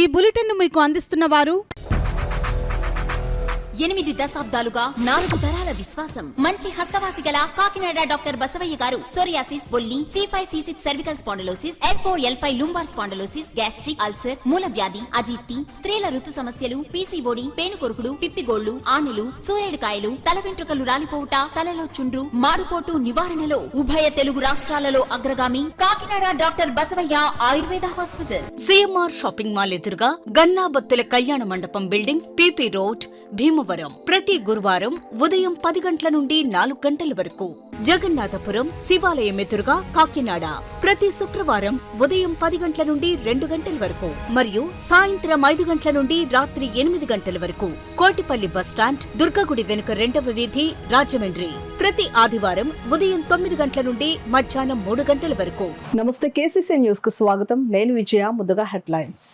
ఈ బులెటిన్ మీకు అందిస్తున్న వారు 8 దశాబ్దాలుగా 4 తరాల విశ్వాసం. మంచి హస్తవాసి గల కాకినాడ డాక్టర్ బసవయ్య గారు సోరియాసిస్, బొల్లి, C5, C6 cervical spondylosis, L4, L5 lumbar spondylosis, gastric ulcer, మూల వ్యాధి, అజీర్తి, స్త్రీల ఋతు సమస్యలు, PCOD, పేనుకొరుకుడు, పిప్పిగోళ్లు, ఆనెలు, సూరేడుకాయలు, తల వెంట్రుకలు రాలిపోవుట, తలలో చుండ్రు, మాడుకోటు నివారణలో ఉభయ తెలుగు రాష్ట్రాలలో అగ్రగామి Kakinada doctor Basavayya Ayurveda hospital. CMR shopping mall ఎదురుగా గన్నాబత్తుల కళ్యాణ మండపం బిల్డింగ్, PP రోడ్, భీమవరం. ప్రతి గురువారం ఉదయం 10 గంటల నుండి 4 గంటల వరకు. జగన్నాథపురం శివాలయం ఎదురుగా కాకినాడ ప్రతి శుక్రవారం ఉదయం 10 గంటల నుండి 2 గంటల వరకు మరియు సాయంత్రం 5 గంటల నుండి రాత్రి 8 గంటల వరకు. కోటిపల్లి బస్టాండ్, దుర్గగుడి వెనుక 2వ వీధి, రాజమండ్రి. ప్రతి ఆదివారం ఉదయం 9 గంటల నుండి మధ్యాహ్నం 3 గంటల వరకు. నమస్తే, KCC న్యూస్ కు స్వాగతం. నేను విజయ. ముందుగా హెడ్లైన్స్.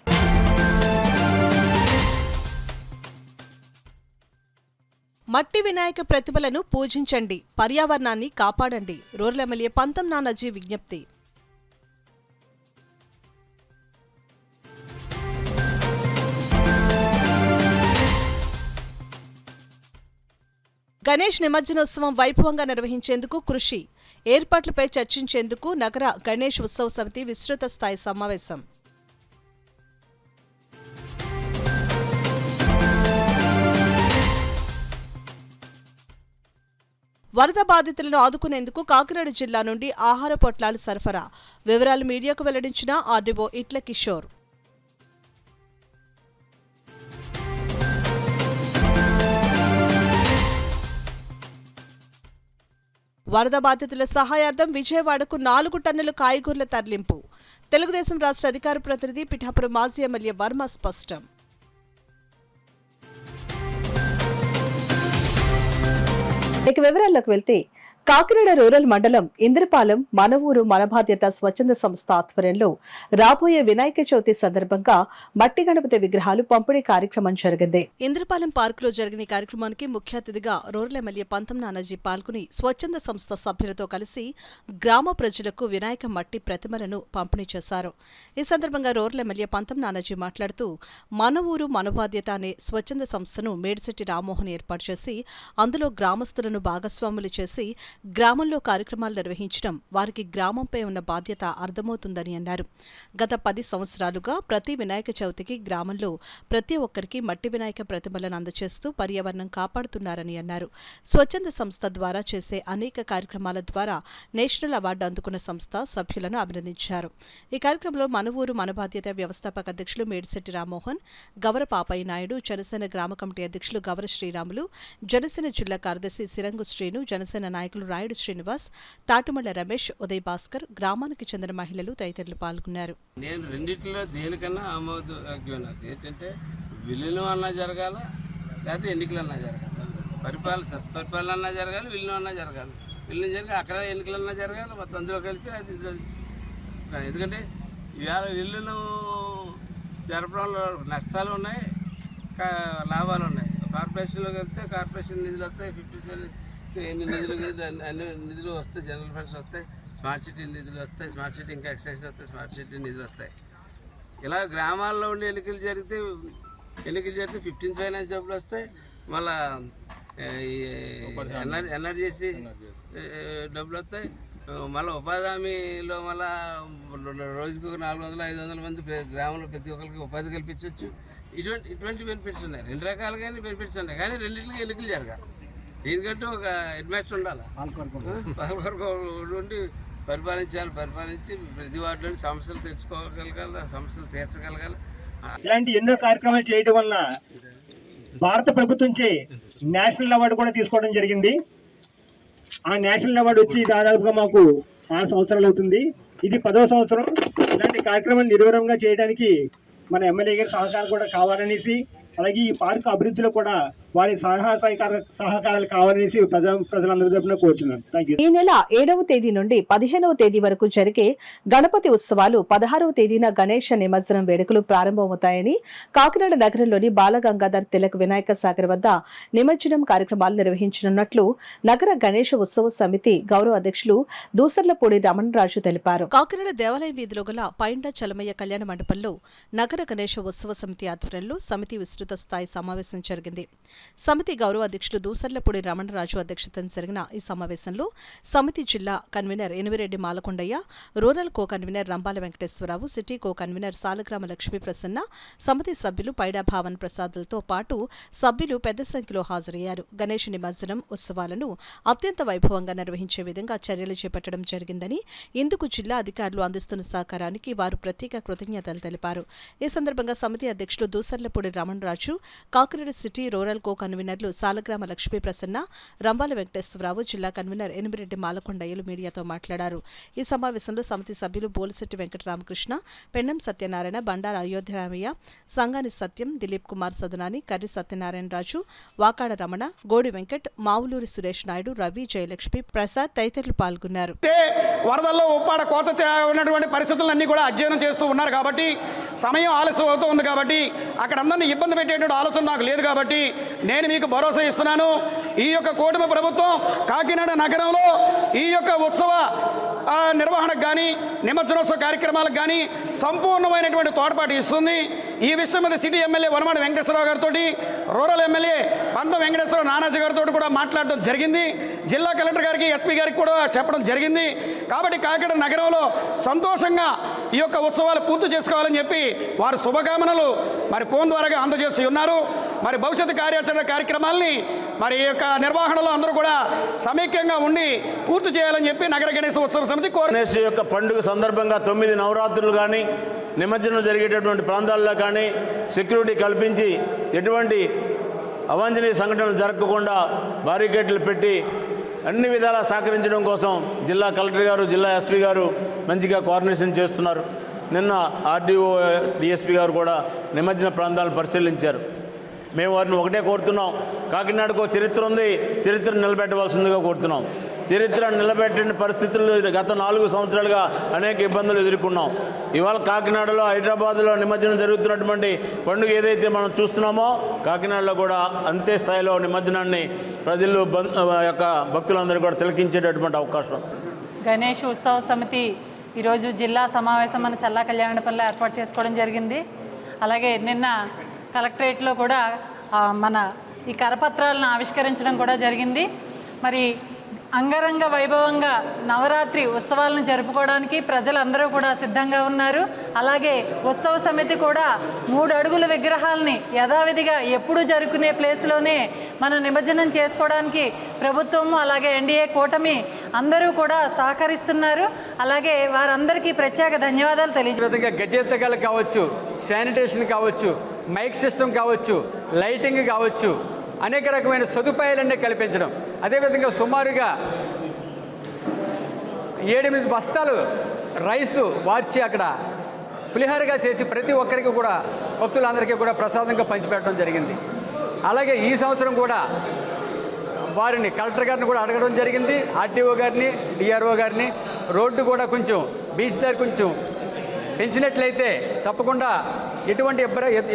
మట్టి వినాయక ప్రతిభలను పూజించండి, పర్యావరణాన్ని కాపాడండి. రూరల్ ఎమ్మెల్యే పంతం నానాజీ విజ్ఞప్తి. గణేష్ నిమజ్జనోత్సవం వైభవంగా నిర్వహించేందుకు కృషి, ఏర్పాట్లపై చర్చించేందుకు నగర గణేష్ ఉత్సవ సమితి విస్తృత స్థాయి సమావేశం. వరద బాధితులను ఆదుకునేందుకు కాకినాడ జిల్లా నుండి ఆహార పొట్లాలు సరఫరా. వివరాలు మీడియాకు వెల్లడించిన ఆర్డీఓ ఇట్ల కిషోర్. వరద బాధితుల సహాయార్థం విజయవాడకు 4 టన్నుల కాయగూరల తరలింపు. తెలుగుదేశం రాష్ట్ర అధికార ప్రతినిధి పిఠాపురం మాజీ ఎమ్మెల్యే వర్మ స్పష్టం. ఇక వివరాల్లోకి వెళ్తే, కాకినాడ రూరల్ మండలం ఇంద్రపాలెం మన ఊరు మన బాధ్యత స్వచ్ఛంద సంస్థ ఆధ్వర్యంలో రాబోయే వినాయక చవితి సందర్భంగా మట్టి గణపతి విగ్రహాలు పంపిణీ కార్యక్రమం జరిగింది. ఇంద్రపాలెం పార్కులో జరిగిన కార్యక్రమానికి ముఖ్య అతిథిగా రూరల్ ఎమ్మెల్యే పంతం నానాజీ పాల్గొని స్వచ్ఛంద సంస్థ సభ్యులతో కలిసి గ్రామ ప్రజలకు వినాయక మట్టి ప్రతిమలను పంపిణీ చేశారు. ఈ సందర్భంగా రూరల్ ఎమ్మెల్యే పంతం నానాజీ మాట్లాడుతూ మన ఊరు మన బాధ్యత అనే స్వచ్ఛంద సంస్థను మేడిశెట్టి రామ్మోహన్ ఏర్పాటు చేసి అందులో గ్రామస్తులను భాగస్వాములు చేసి గ్రామంలో కార్యక్రమాలు నిర్వహించడం వారికి గ్రామంపై ఉన్న బాధ్యత అర్థమవుతుందని అన్నారు. గత 10 సంవత్సరాలుగా ప్రతి వినాయక చవితికి గ్రామంలో ప్రతి ఒక్కరికి మట్టి వినాయక ప్రతిమలను అందజేస్తూ పర్యావరణం కాపాడుతున్నారని అన్నారు. స్వచ్ఛంద సంస్థ ద్వారా చేసే అనేక కార్యక్రమాల ద్వారా నేషనల్ అవార్డు అందుకున్న సంస్థ సభ్యులను అభినందించారు. ఈ కార్యక్రమంలో మన ఊరు మన బాధ్యత వ్యవస్థాపక అధ్యక్షులు మేడిశెట్టి రామ్మోహన్, గవర పాపయ్య నాయుడు, జనసేన గ్రామ కమిటీ అధ్యక్షులు గవర శ్రీరాములు, జనసేన జిల్లా కార్యదర్శి సిరంగు శ్రీను, జనసేన నాయకులు రాయుడు శ్రీనివాస్, తాటుమల్ల రమేష్, ఉదయ్ భాస్కర్, గ్రామానికి చెందిన మహిళలు తదితరులు పాల్గొన్నారు. నేను రెండిట్లో దేనికన్నా ఆమోదయోగ్యమైన ఏంటంటే విలీనం అన్నా జరగాల, లేకపోతే ఎన్నికలన్నా జరగాలి. సత్పరిపాలన అన్నా జరగాలి, విలీనం అన్నా జరగాలి. విలీనం జరిగి అక్కడ ఎన్నికలన్నా జరగాలి. మొత్తం అందులో కలిసి అది ఎందుకంటే ఇవాళ విలీనం జరపడంలో నష్టాలు ఉన్నాయి, లాభాలు ఉన్నాయి. కార్పొరేషన్లోకి వెళ్తే కార్పొరేషన్ నిధులు వస్తాయి, 50 ఎన్ని నిధులు అన్ని నిధులు వస్తాయి, జనరల్ ఫండ్స్ వస్తాయి, స్మార్ట్ సిటీ నిధులు వస్తాయి, స్మార్ట్ సిటీ ఇంకా ఎక్సైజ్ వస్తాయి, స్మార్ట్ సిటీ నిధులు వస్తాయి. ఇలా గ్రామాల్లో ఉండి ఎన్నికలు జరిగితే 15th ఫైనాన్స్ డబ్బులు వస్తాయి, మళ్ళా ఎన్ఆర్జీసీ డబ్బులు వస్తాయి, మళ్ళీ ఉపాధి హామీలో మళ్ళా రోజుకు 400-500 మంది గ్రామంలో ప్రతి ఒక్కరికి ఉపాధి కల్పించవచ్చు. ఇటువంటి బెనిఫిట్స్ ఉన్నాయి. 2 రకాలుగానే బెనిఫిట్స్ ఉన్నాయి. కానీ రెండింటికి ఎన్నికలు జరగాలి. దీనికంటూ ఒక హెడ్ మాస్టర్ ఉండాలి. ఉండి పరిపాలించి ప్రతి వాటిలోని సమస్యలు తెచ్చుకోగలగాలి, సమస్యలు తీర్చగలగాలి. ఇలాంటి ఎన్నో కార్యక్రమాలు చేయడం వల్ల భారత ప్రభుత్వంచే నేషనల్ అవార్డు కూడా తీసుకోవడం జరిగింది. ఆ నేషనల్ అవార్డు వచ్చి దాదాపుగా మాకు 6 సంవత్సరాలు అవుతుంది. ఇది 10వ సంవత్సరం. ఇలాంటి కార్యక్రమాలు నిర్విఘ్నంగా చేయడానికి మన ఎమ్మెల్యే గారి సహకారం కూడా కావాలనేసి, అలాగే ఈ పార్కు అభివృద్ధిలో కూడా వారి సహకారాలు కావాలనేసి ప్రజలందరి తరపున కోరుతున్నాను. Thank you. ఈ నెల 7వ తేదీ నుండి 15వ తేదీ వరకు జరిగే గణపతి ఉత్సవాలు 16వ తేదీన గణేష నిమజ్జనం వేడుకలు ప్రారంభమవుతాయని కాకినాడ నగరంలోని బాలగంగాధర్ తిలక్ వినాయక సాగర్ వద్ద నిమజ్జనం కార్యక్రమాలు నిర్వహించనున్నట్లు నగర గణేష ఉత్సవ సమితి గౌరవ అధ్యక్షులు దూసర్లపూడి రమణరాజు తెలిపారు. కాకినాడ దేవాలయం వీధిలో గల పైండ చలమయ్య కళ్యాణ మండపంలో నగర గణేష ఉత్సవ సమితి ఆధ్వర్యంలో సమితి విస్తృత స్థాయి సమావేశం జరిగింది. సమితి గౌరవ అధ్యక్షులు దూసర్లపూడి రమణరాజు అధ్యక్షతన జరిగిన ఈ సమావేశంలో సమితి జిల్లా convener Enimireddy Malakondaiah, rural co convener Rambala Venkateswararao, city co convener Salagrama Lakshmi Prasanna, సమితి సభ్యులు పైడా భావన్ ప్రసాద్లతో పాటు సభ్యులు పెద్ద సంఖ్యలో హాజరయ్యారు. గణేష్ నిమజ్జనం ఉత్సవాలను అత్యంత వైభవంగా నిర్వహించే విధంగా చర్యలు చేపట్టడం జరిగిందని, ఇందుకు జిల్లా అధికారులు అందిస్తున్న సహకారానికి వారు ప్రత్యేక కృతజ్ఞతలు తెలిపారు. ఈ సందర్భంగా సమితి అధ్యక్షులు దూసర్లపూడి రమణరాజు, కాకినాడ సిటీ రూరల్ కో కన్వీనర్లు సాలగ్రామ లక్ష్మీ ప్రసన్న, రంబాల వెంకటేశ్వరరావు, జిల్లా కన్వీనర్ ఎనిమిరెడ్డి మాలకొండయ్యలు మీడియాతో మాట్లాడారు. ఈ సమావేశంలో సమితి సభ్యులు బోలిశెట్టి వెంకటరామకృష్ణ, పెన్నం సత్యనారాయణ, బండార అయోధ్యరామయ్య, సంగాని సత్యం, దిలీప్ కుమార్ సదనాని, కర్రి సత్యనారాయణరాజు, వాకాడ రమణ, గోడి వెంకట్, మావులూరి సురేష్ నాయుడు, రవి, జయలక్ష్మి, ప్రసాద్ తదితరులు పాల్గొన్నారు. వరదల్లో ఉప్పాడ కోత ఉన్నటువంటి పరిస్థితులన్నీ కూడా అధ్యయనం చేస్తూ ఉన్నారు కాబట్టి సమయం ఆలస్యం అవుతూ ఉంది కాబట్టి అక్కడ అందరినీ ఇబ్బంది పెట్టేటువంటి ఆలోచన నాకు లేదు కాబట్టి నేను మీకు భరోసా ఇస్తున్నాను. ఈ యొక్క కూటమి ప్రభుత్వం కాకినాడ నగరంలో ఈ యొక్క ఉత్సవ నిర్వహణకు కానీ నిమజ్జనోత్సవ కార్యక్రమాలకు కానీ సంపూర్ణమైనటువంటి తోడ్పాటు ఇస్తుంది. ఈ విషయం మీద సిటీ ఎమ్మెల్యే వనమాడి వెంకటేశ్వరరావు గారితో, రూరల్ ఎమ్మెల్యే పంత వెంకటేశ్వరరావు నానాజీ గారితో కూడా మాట్లాడడం జరిగింది. జిల్లా కలెక్టర్ గారికి, ఎస్పీ గారికి కూడా చెప్పడం జరిగింది. కాబట్టి కాకినాడ నగరంలో సంతోషంగా ఈ యొక్క ఉత్సవాలు పూర్తి చేసుకోవాలని చెప్పి వారు శుభకామనలు మరి ఫోన్ ద్వారా అందజేసి ఉన్నారు. మరి భవిష్యత్తు కార్యాచరణ కార్యక్రమాలని మరి ఈ యొక్క నిర్వహణలో అందరూ కూడా సమైక్యంగా ఉండి పూర్తి చేయాలని చెప్పి నగర గణేశ ఉత్సవ సమితి గణేష్ యొక్క పండుగ సందర్భంగా 9 నవరాత్రులు కానీ నిమజ్జనం జరిగేటటువంటి ప్రాంతాల్లో కానీ సెక్యూరిటీ కల్పించి ఎటువంటి అవాంఛనీయ సంఘటనలు జరగకుండా బారికేడ్లు పెట్టి అన్ని విధాలా సహకరించడం కోసం జిల్లా కలెక్టర్ గారు, జిల్లా ఎస్పీ గారు మంచిగా కోఆర్డినేషన్ చేస్తున్నారు. నిన్న ఆర్డీఓ, డిఎస్పీ గారు కూడా నిమజ్జన ప్రాంతాలను పరిశీలించారు. మేము వారిని ఒకటే కోరుతున్నాం, కాకినాడకు చరిత్ర ఉంది, చరిత్ర నిలబెట్టవలసిందిగా కోరుతున్నాం. చరిత్ర నిలబెట్టిన పరిస్థితుల్లో గత 4 సంవత్సరాలుగా అనేక ఇబ్బందులు ఎదుర్కొన్నాం. ఇవాళ కాకినాడలో, హైదరాబాద్లో నిమజ్జనం జరుగుతున్నటువంటి పండుగ ఏదైతే మనం చూస్తున్నామో కాకినాడలో కూడా అంతే స్థాయిలో నిమజ్జనాన్ని ప్రజలు యొక్క భక్తులందరూ కూడా తిలకించేటటువంటి అవకాశం. గణేష్ ఉత్సవ సమితి ఈరోజు జిల్లా సమావేశం మన చల్లా కళ్యాణపల్లిలో ఏర్పాటు చేసుకోవడం జరిగింది. అలాగే నిన్న కలెక్టరేట్లో కూడా మన ఈ కరపత్రాలను ఆవిష్కరించడం కూడా జరిగింది. మరి అంగరంగ వైభవంగా నవరాత్రి ఉత్సవాలను జరుపుకోవడానికి ప్రజలందరూ కూడా సిద్ధంగా ఉన్నారు. అలాగే ఉత్సవ సమితి కూడా 3 అడుగుల విగ్రహాలని యథావిధిగా ఎప్పుడూ జరుపుకునే ప్లేస్లోనే మనం నిమజ్జనం చేసుకోవడానికి ప్రభుత్వము అలాగే ఎన్డీఏ కూటమి అందరూ కూడా సహకరిస్తున్నారు. అలాగే వారందరికీ ప్రత్యేక ధన్యవాదాలు తెలియజేస్తున్నారు. గజెత్తగాలు కావచ్చు, శానిటేషన్ కావచ్చు, మైక్ సిస్టమ్ కావచ్చు, లైటింగ్ కావచ్చు, అనేక రకమైన సదుపాయాలన్నీ కల్పించడం. అదేవిధంగా సుమారుగా 7-8 బస్తాలు రైసు వార్చి అక్కడ పులిహోరగా చేసి ప్రతి ఒక్కరికి కూడా భక్తులందరికీ కూడా ప్రసాదంగా పంచిపెట్టడం జరిగింది. అలాగే ఈ సంవత్సరం కూడా వారిని కలెక్టర్ గారిని కూడా అడగడం జరిగింది, ఆర్టీఓ గారిని, డిఆర్ఓ గారిని. రోడ్డు కూడా కొంచెం బీచ్ దగ్గర కొంచెం పెంచినట్లయితే తప్పకుండా ఎటువంటి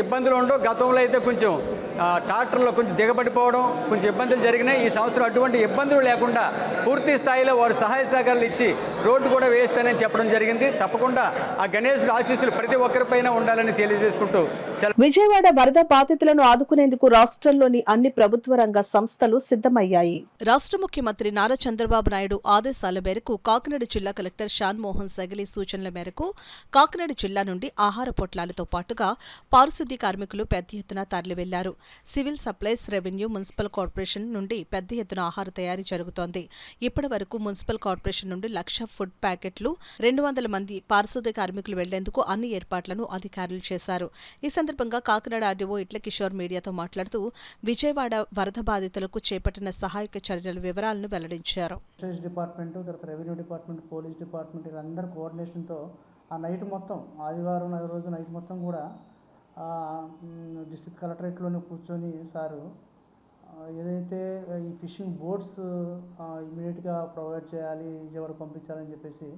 ఇబ్బందులు ఉండవు. గతంలో అయితే కొంచెం ట్రాక్టర్లో కొంచెం దిగబడిపోవడం, కొంచెం ఇబ్బందులు జరిగినాయి. ఈ సంవత్సరం అటువంటి ఇబ్బందులు లేకుండా పూర్తి స్థాయిలో వారు సహాయ సహకారాలు ఇచ్చి రోడ్డు కూడా వేస్తానని చెప్పడం జరిగింది. తప్పకుండా ఆ గణేశుడి ఆశీస్సులు ప్రతి ఒక్కరిపైన ఉండాలని తెలియజేసుకుంటూ విజయవాడ వరద బాధితులను ఆదుకునేందుకు రాష్ట్రంలోని అన్ని ప్రభుత్వ రంగ సంస్థలు సిద్ధమయ్యాయి. రాష్ట్ర ముఖ్యమంత్రి నారా చంద్రబాబు నాయుడు ఆదేశాల మేరకు కాకినాడ జిల్లా కలెక్టర్ షాన్ మోహన్ సగిలి సూచనల మేరకు కాకినాడ జిల్లా నుండి ఆహార పొట్లాలతో పాటుగా పారిశుద్ధ్య కార్మికులు పెద్ద ఎత్తున తరలి వెళ్లారు. Civil supplies, revenue, municipal corporation నుండి పెద్ద ఎత్తున ఆహార తయారీ జరుగుతోంది. ఇప్పటి వరకు మున్సిపల్ కార్పొరేషన్ నుండి 1,00,000 ఫుడ్ ప్యాకెట్లు, 200 మంది పారిశుద్ధ్య కార్మికులు వెళ్లేందుకు అన్ని ఏర్పాట్లను అధికారులు చేశారు. ఈ సందర్భంగా కాకినాడ ఆర్డీఓ ఇట్ల కిషోర్ మీడియాతో మాట్లాడుతూ విజయవాడ వరద బాధితులకు చేపట్టిన సహాయక చర్యల వివరాలను వెల్లడించారు. డిపార్ట్మెంట్, తర్వాత రెవెన్యూ డిపార్ట్మెంట్, పోలీస్ డిపార్ట్మెంట్ వీళ్ళందరూ కోఆర్డినేషన్తో ఆ నైట్ మొత్తం, ఆదివారం రోజు నైట్ మొత్తం కూడా డిస్ట్రిక్ట్ కలెక్టరేట్లోనే కూర్చొని సారు ఏదైతే ఈ ఫిషింగ్ బోట్స్ ఇమీడియట్గా ప్రొవైడ్ చేయాలి, విజయవాడ పంపించాలని చెప్పేసి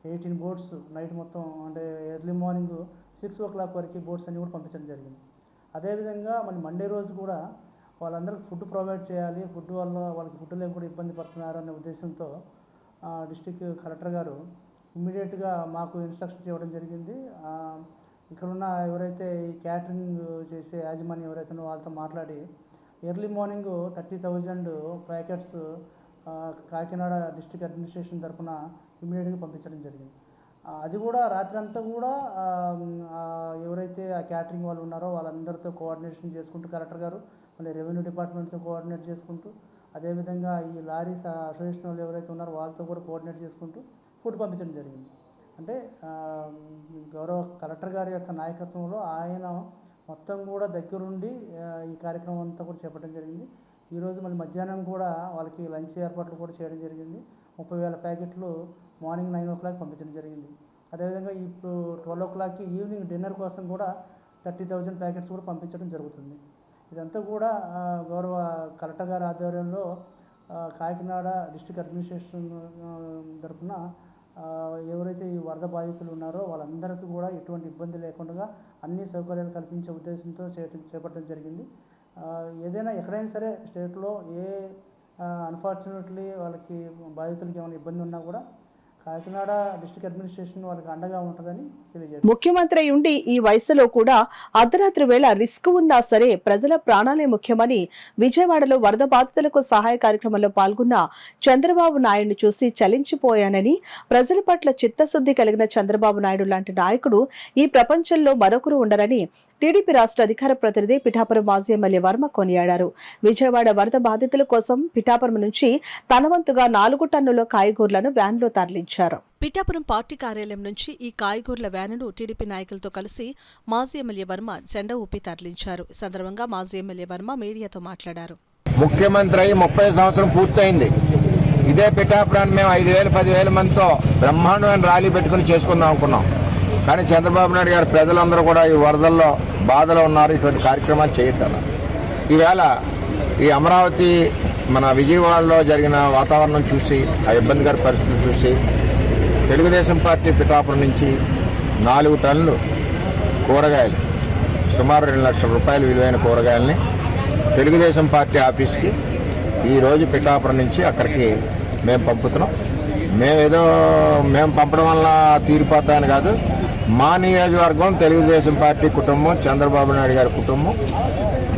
18 బోట్స్ నైట్ మొత్తం అంటే ఎర్లీ మార్నింగ్ 6 o'clock వరకు బోట్స్ అన్నీ కూడా పంపించడం జరిగింది. అదేవిధంగా మళ్ళీ మండే రోజు కూడా వాళ్ళందరికీ ఫుడ్ ప్రొవైడ్ చేయాలి, ఫుడ్ వల్ల వాళ్ళకి ఫుడ్ లేక కూడా ఇబ్బంది పడుతున్నారు అనే ఉద్దేశంతో డిస్ట్రిక్ట్ కలెక్టర్ గారు ఇమ్మీడియట్గా మాకు ఇన్స్ట్రక్షన్స్ ఇవ్వడం జరిగింది. ఇక్కడున్న ఎవరైతే ఈ క్యాటరింగ్ చేసే యాజమాన్యం ఎవరైతే వాళ్ళతో మాట్లాడి early morning 30,000 packets Kakinada district administration తరఫున ఇమ్మీడియట్గా పంపించడం జరిగింది. అది కూడా రాత్రి అంతా కూడా ఎవరైతే ఆ క్యాటరింగ్ వాళ్ళు ఉన్నారో వాళ్ళందరితో కోఆర్డినేషన్ చేసుకుంటూ కలెక్టర్ గారు మళ్ళీ రెవెన్యూ డిపార్ట్మెంట్తో కోఆర్డినేట్ చేసుకుంటూ, అదేవిధంగా ఈ లారీస్ అసోసియేషన్ వాళ్ళు ఎవరైతే ఉన్నారో వాళ్ళతో కూడా కోఆర్డినేట్ చేసుకుంటూ ఫుడ్ పంపించడం జరిగింది. అంటే గౌరవ కలెక్టర్ గారి యొక్క నాయకత్వంలో ఆయన మొత్తం కూడా దగ్గరుండి ఈ కార్యక్రమం అంతా కూడా చేపట్టడం జరిగింది. ఈరోజు మళ్ళీ మధ్యాహ్నం కూడా వాళ్ళకి లంచ్ ఏర్పాట్లు కూడా చేయడం జరిగింది. 30,000 ప్యాకెట్లు మార్నింగ్ 9 o'clock పంపించడం జరిగింది. అదేవిధంగా ఇప్పుడు 12 o'clock ఈవినింగ్ డిన్నర్ కోసం కూడా 30,000 ప్యాకెట్స్ కూడా పంపించడం జరుగుతుంది. ఇదంతా కూడా గౌరవ కలెక్టర్ గారి ఆధ్వర్యంలో కాకినాడ డిస్ట్రిక్ట్ అడ్మినిస్ట్రేషన్ తరఫున ఎవరైతే ఈ వరద బాధితులు ఉన్నారో వాళ్ళందరికీ కూడా ఎటువంటి ఇబ్బంది లేకుండా అన్ని సౌకర్యాలు కల్పించే ఉద్దేశంతో చేపట్టడం జరిగింది. ఏదైనా ఎక్కడైనా సరే స్టేట్లో అన్ఫార్చునేట్లీ వాళ్ళకి బాధితులకి ఏమైనా ఇబ్బంది ఉన్నా కూడా కాకినాడ డిస్ట్రిక్ట్ అడ్మినిస్ట్రేషన్ వాళ్ళకి అండగా ఉంటుందని తెలియజేస్తారు. ముఖ్యమంత్రి ఉండి ఈ వయసులో కూడా అర్ధరాత్రి వేళ రిస్క్ ఉన్నా సరే ప్రజల ప్రాణాలే ముఖ్యమని విజయవాడలో వరద బాధితులకు సహాయ కార్యక్రమంలో పాల్గొన్న చంద్రబాబు నాయుడును చూసి చలించిపోయానని, ప్రజల పట్ల చిత్తశుద్ధి కలిగిన చంద్రబాబు నాయుడు లాంటి నాయకుడు ఈ ప్రపంచంలో మరొకరు ఉండరని టీడీపీ రాష్ట్ర అధికార ప్రతినిధి పిఠాపురం మాజీ ఎమ్మెల్యే వర్మ కొనియాడారు. విజయవాడ వరద బాధితుల కోసం పిఠాపురం నుంచి తన వంతుగా 4 టన్నుల కాయగూరలను వ్యాన్లో తరలించారు. పిఠాపురం పార్టీ కార్యాలయం నుంచి ఈ కాయగూరల వ్యానును టీడీపీ నాయకులతో కలిసి మాజీ ఎమ్మెల్యే వర్మ జెండా ఊపి తరలించారు. ఈ సందర్భంగా మాజీ ఎమ్మెల్యే వర్మ మీడియాతో మాట్లాడారు. ముఖ్యమంత్రి అయి 30 సంవత్సరం పూర్తయింది. ఇదే పిఠాపురాన్ని మేము 5,000-10,000 మందితో బ్రహ్మాండమైన ర్యాలీ పెట్టుకుని చేసుకుందాం అనుకున్నాం. కానీ చంద్రబాబు నాయుడు గారు ప్రజలందరూ కూడా ఈ వరదల్లో బాధలో ఉన్నారు, ఇటువంటి కార్యక్రమాలు చేయటం. ఈవేళ ఈ అమరావతి మన విజయవాడలో జరిగిన వాతావరణం చూసి, ఆ ఇబ్బందికర పరిస్థితులు చూసి తెలుగుదేశం పార్టీ పిఠాపురం నుంచి 4 టన్నులు కూరగాయలు, సుమారు 2 లక్షల రూపాయలు విలువైన కూరగాయలని తెలుగుదేశం పార్టీ ఆఫీస్కి ఈరోజు పిఠాపురం నుంచి అక్కడికి మేము పంపుతున్నాం. మేము పంపడం వల్ల తీరిపోతాయని కాదు, మా నియోజకవర్గం తెలుగుదేశం పార్టీ కుటుంబం, చంద్రబాబు నాయుడు గారి కుటుంబం,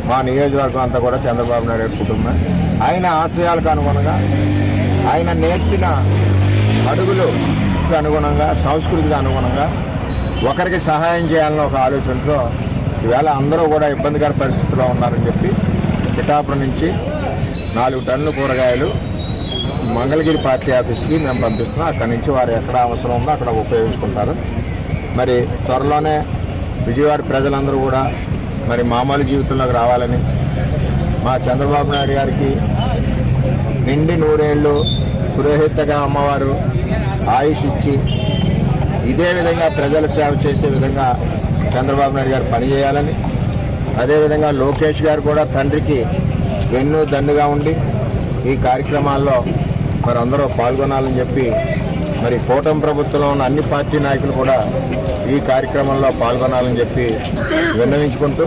మా నియోజకవర్గం అంతా కూడా చంద్రబాబు నాయుడు గారి కుటుంబం. ఆయన ఆశయాలకు అనుగుణంగా, ఆయన నేర్పిన అడుగులకు అనుగుణంగా, సంస్కృతికి అనుగుణంగా ఒకరికి సహాయం చేయాలని ఒక ఆలోచనతో ఈవేళ అందరూ కూడా ఇబ్బందికర పరిస్థితుల్లో ఉన్నారని చెప్పి పిఠాపురం నుంచి 4 టన్నుల కూరగాయలు మంగళగిరి పార్టీ ఆఫీస్కి మేము పంపిస్తున్నాం. అక్కడి నుంచి వారు ఎక్కడ అవసరం ఉందో అక్కడ ఉపయోగించుకుంటారు. మరి త్వరలోనే విజయవాడ ప్రజలందరూ కూడా మరి మామూలు జీవితంలోకి రావాలని, మా చంద్రబాబు నాయుడు గారికి నిండి 100 ఏళ్ళు పురోహితగా అమ్మవారు ఆయుష్ ఇచ్చి ఇదే విధంగా ప్రజల సేవ చేసే విధంగా చంద్రబాబు నాయుడు గారు పనిచేయాలని, అదేవిధంగా లోకేష్ గారు కూడా తండ్రికి వెన్ను దన్నుగా ఉండి ఈ కార్యక్రమాల్లో మరి అందరూ పాల్గొనాలని చెప్పి మరి కూటమి ప్రభుత్వంలో ఉన్న అన్ని పార్టీ నాయకులు కూడా ఈ కార్యక్రమంలో పాల్గొనాలని చెప్పి విన్నవించుకుంటూ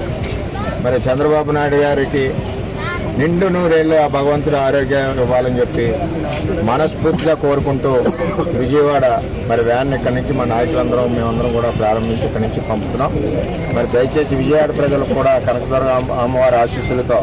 మరి చంద్రబాబు నాయుడు గారికి నిండు 100 ఏళ్ళు ఆ భగవంతుడు ఆరోగ్యం ఇవ్వాలని చెప్పి మనస్ఫూర్తిగా కోరుకుంటూ విజయవాడ మరి వ్యాన్ ఇక్కడి నుంచి మా నాయకులందరం మేమందరం కూడా ప్రారంభించి ఇక్కడి నుంచి పంపుతున్నాం. మరి దయచేసి విజయవాడ ప్రజలకు కూడా కనకదుర్గ అమ్మవారి ఆశీస్సులతో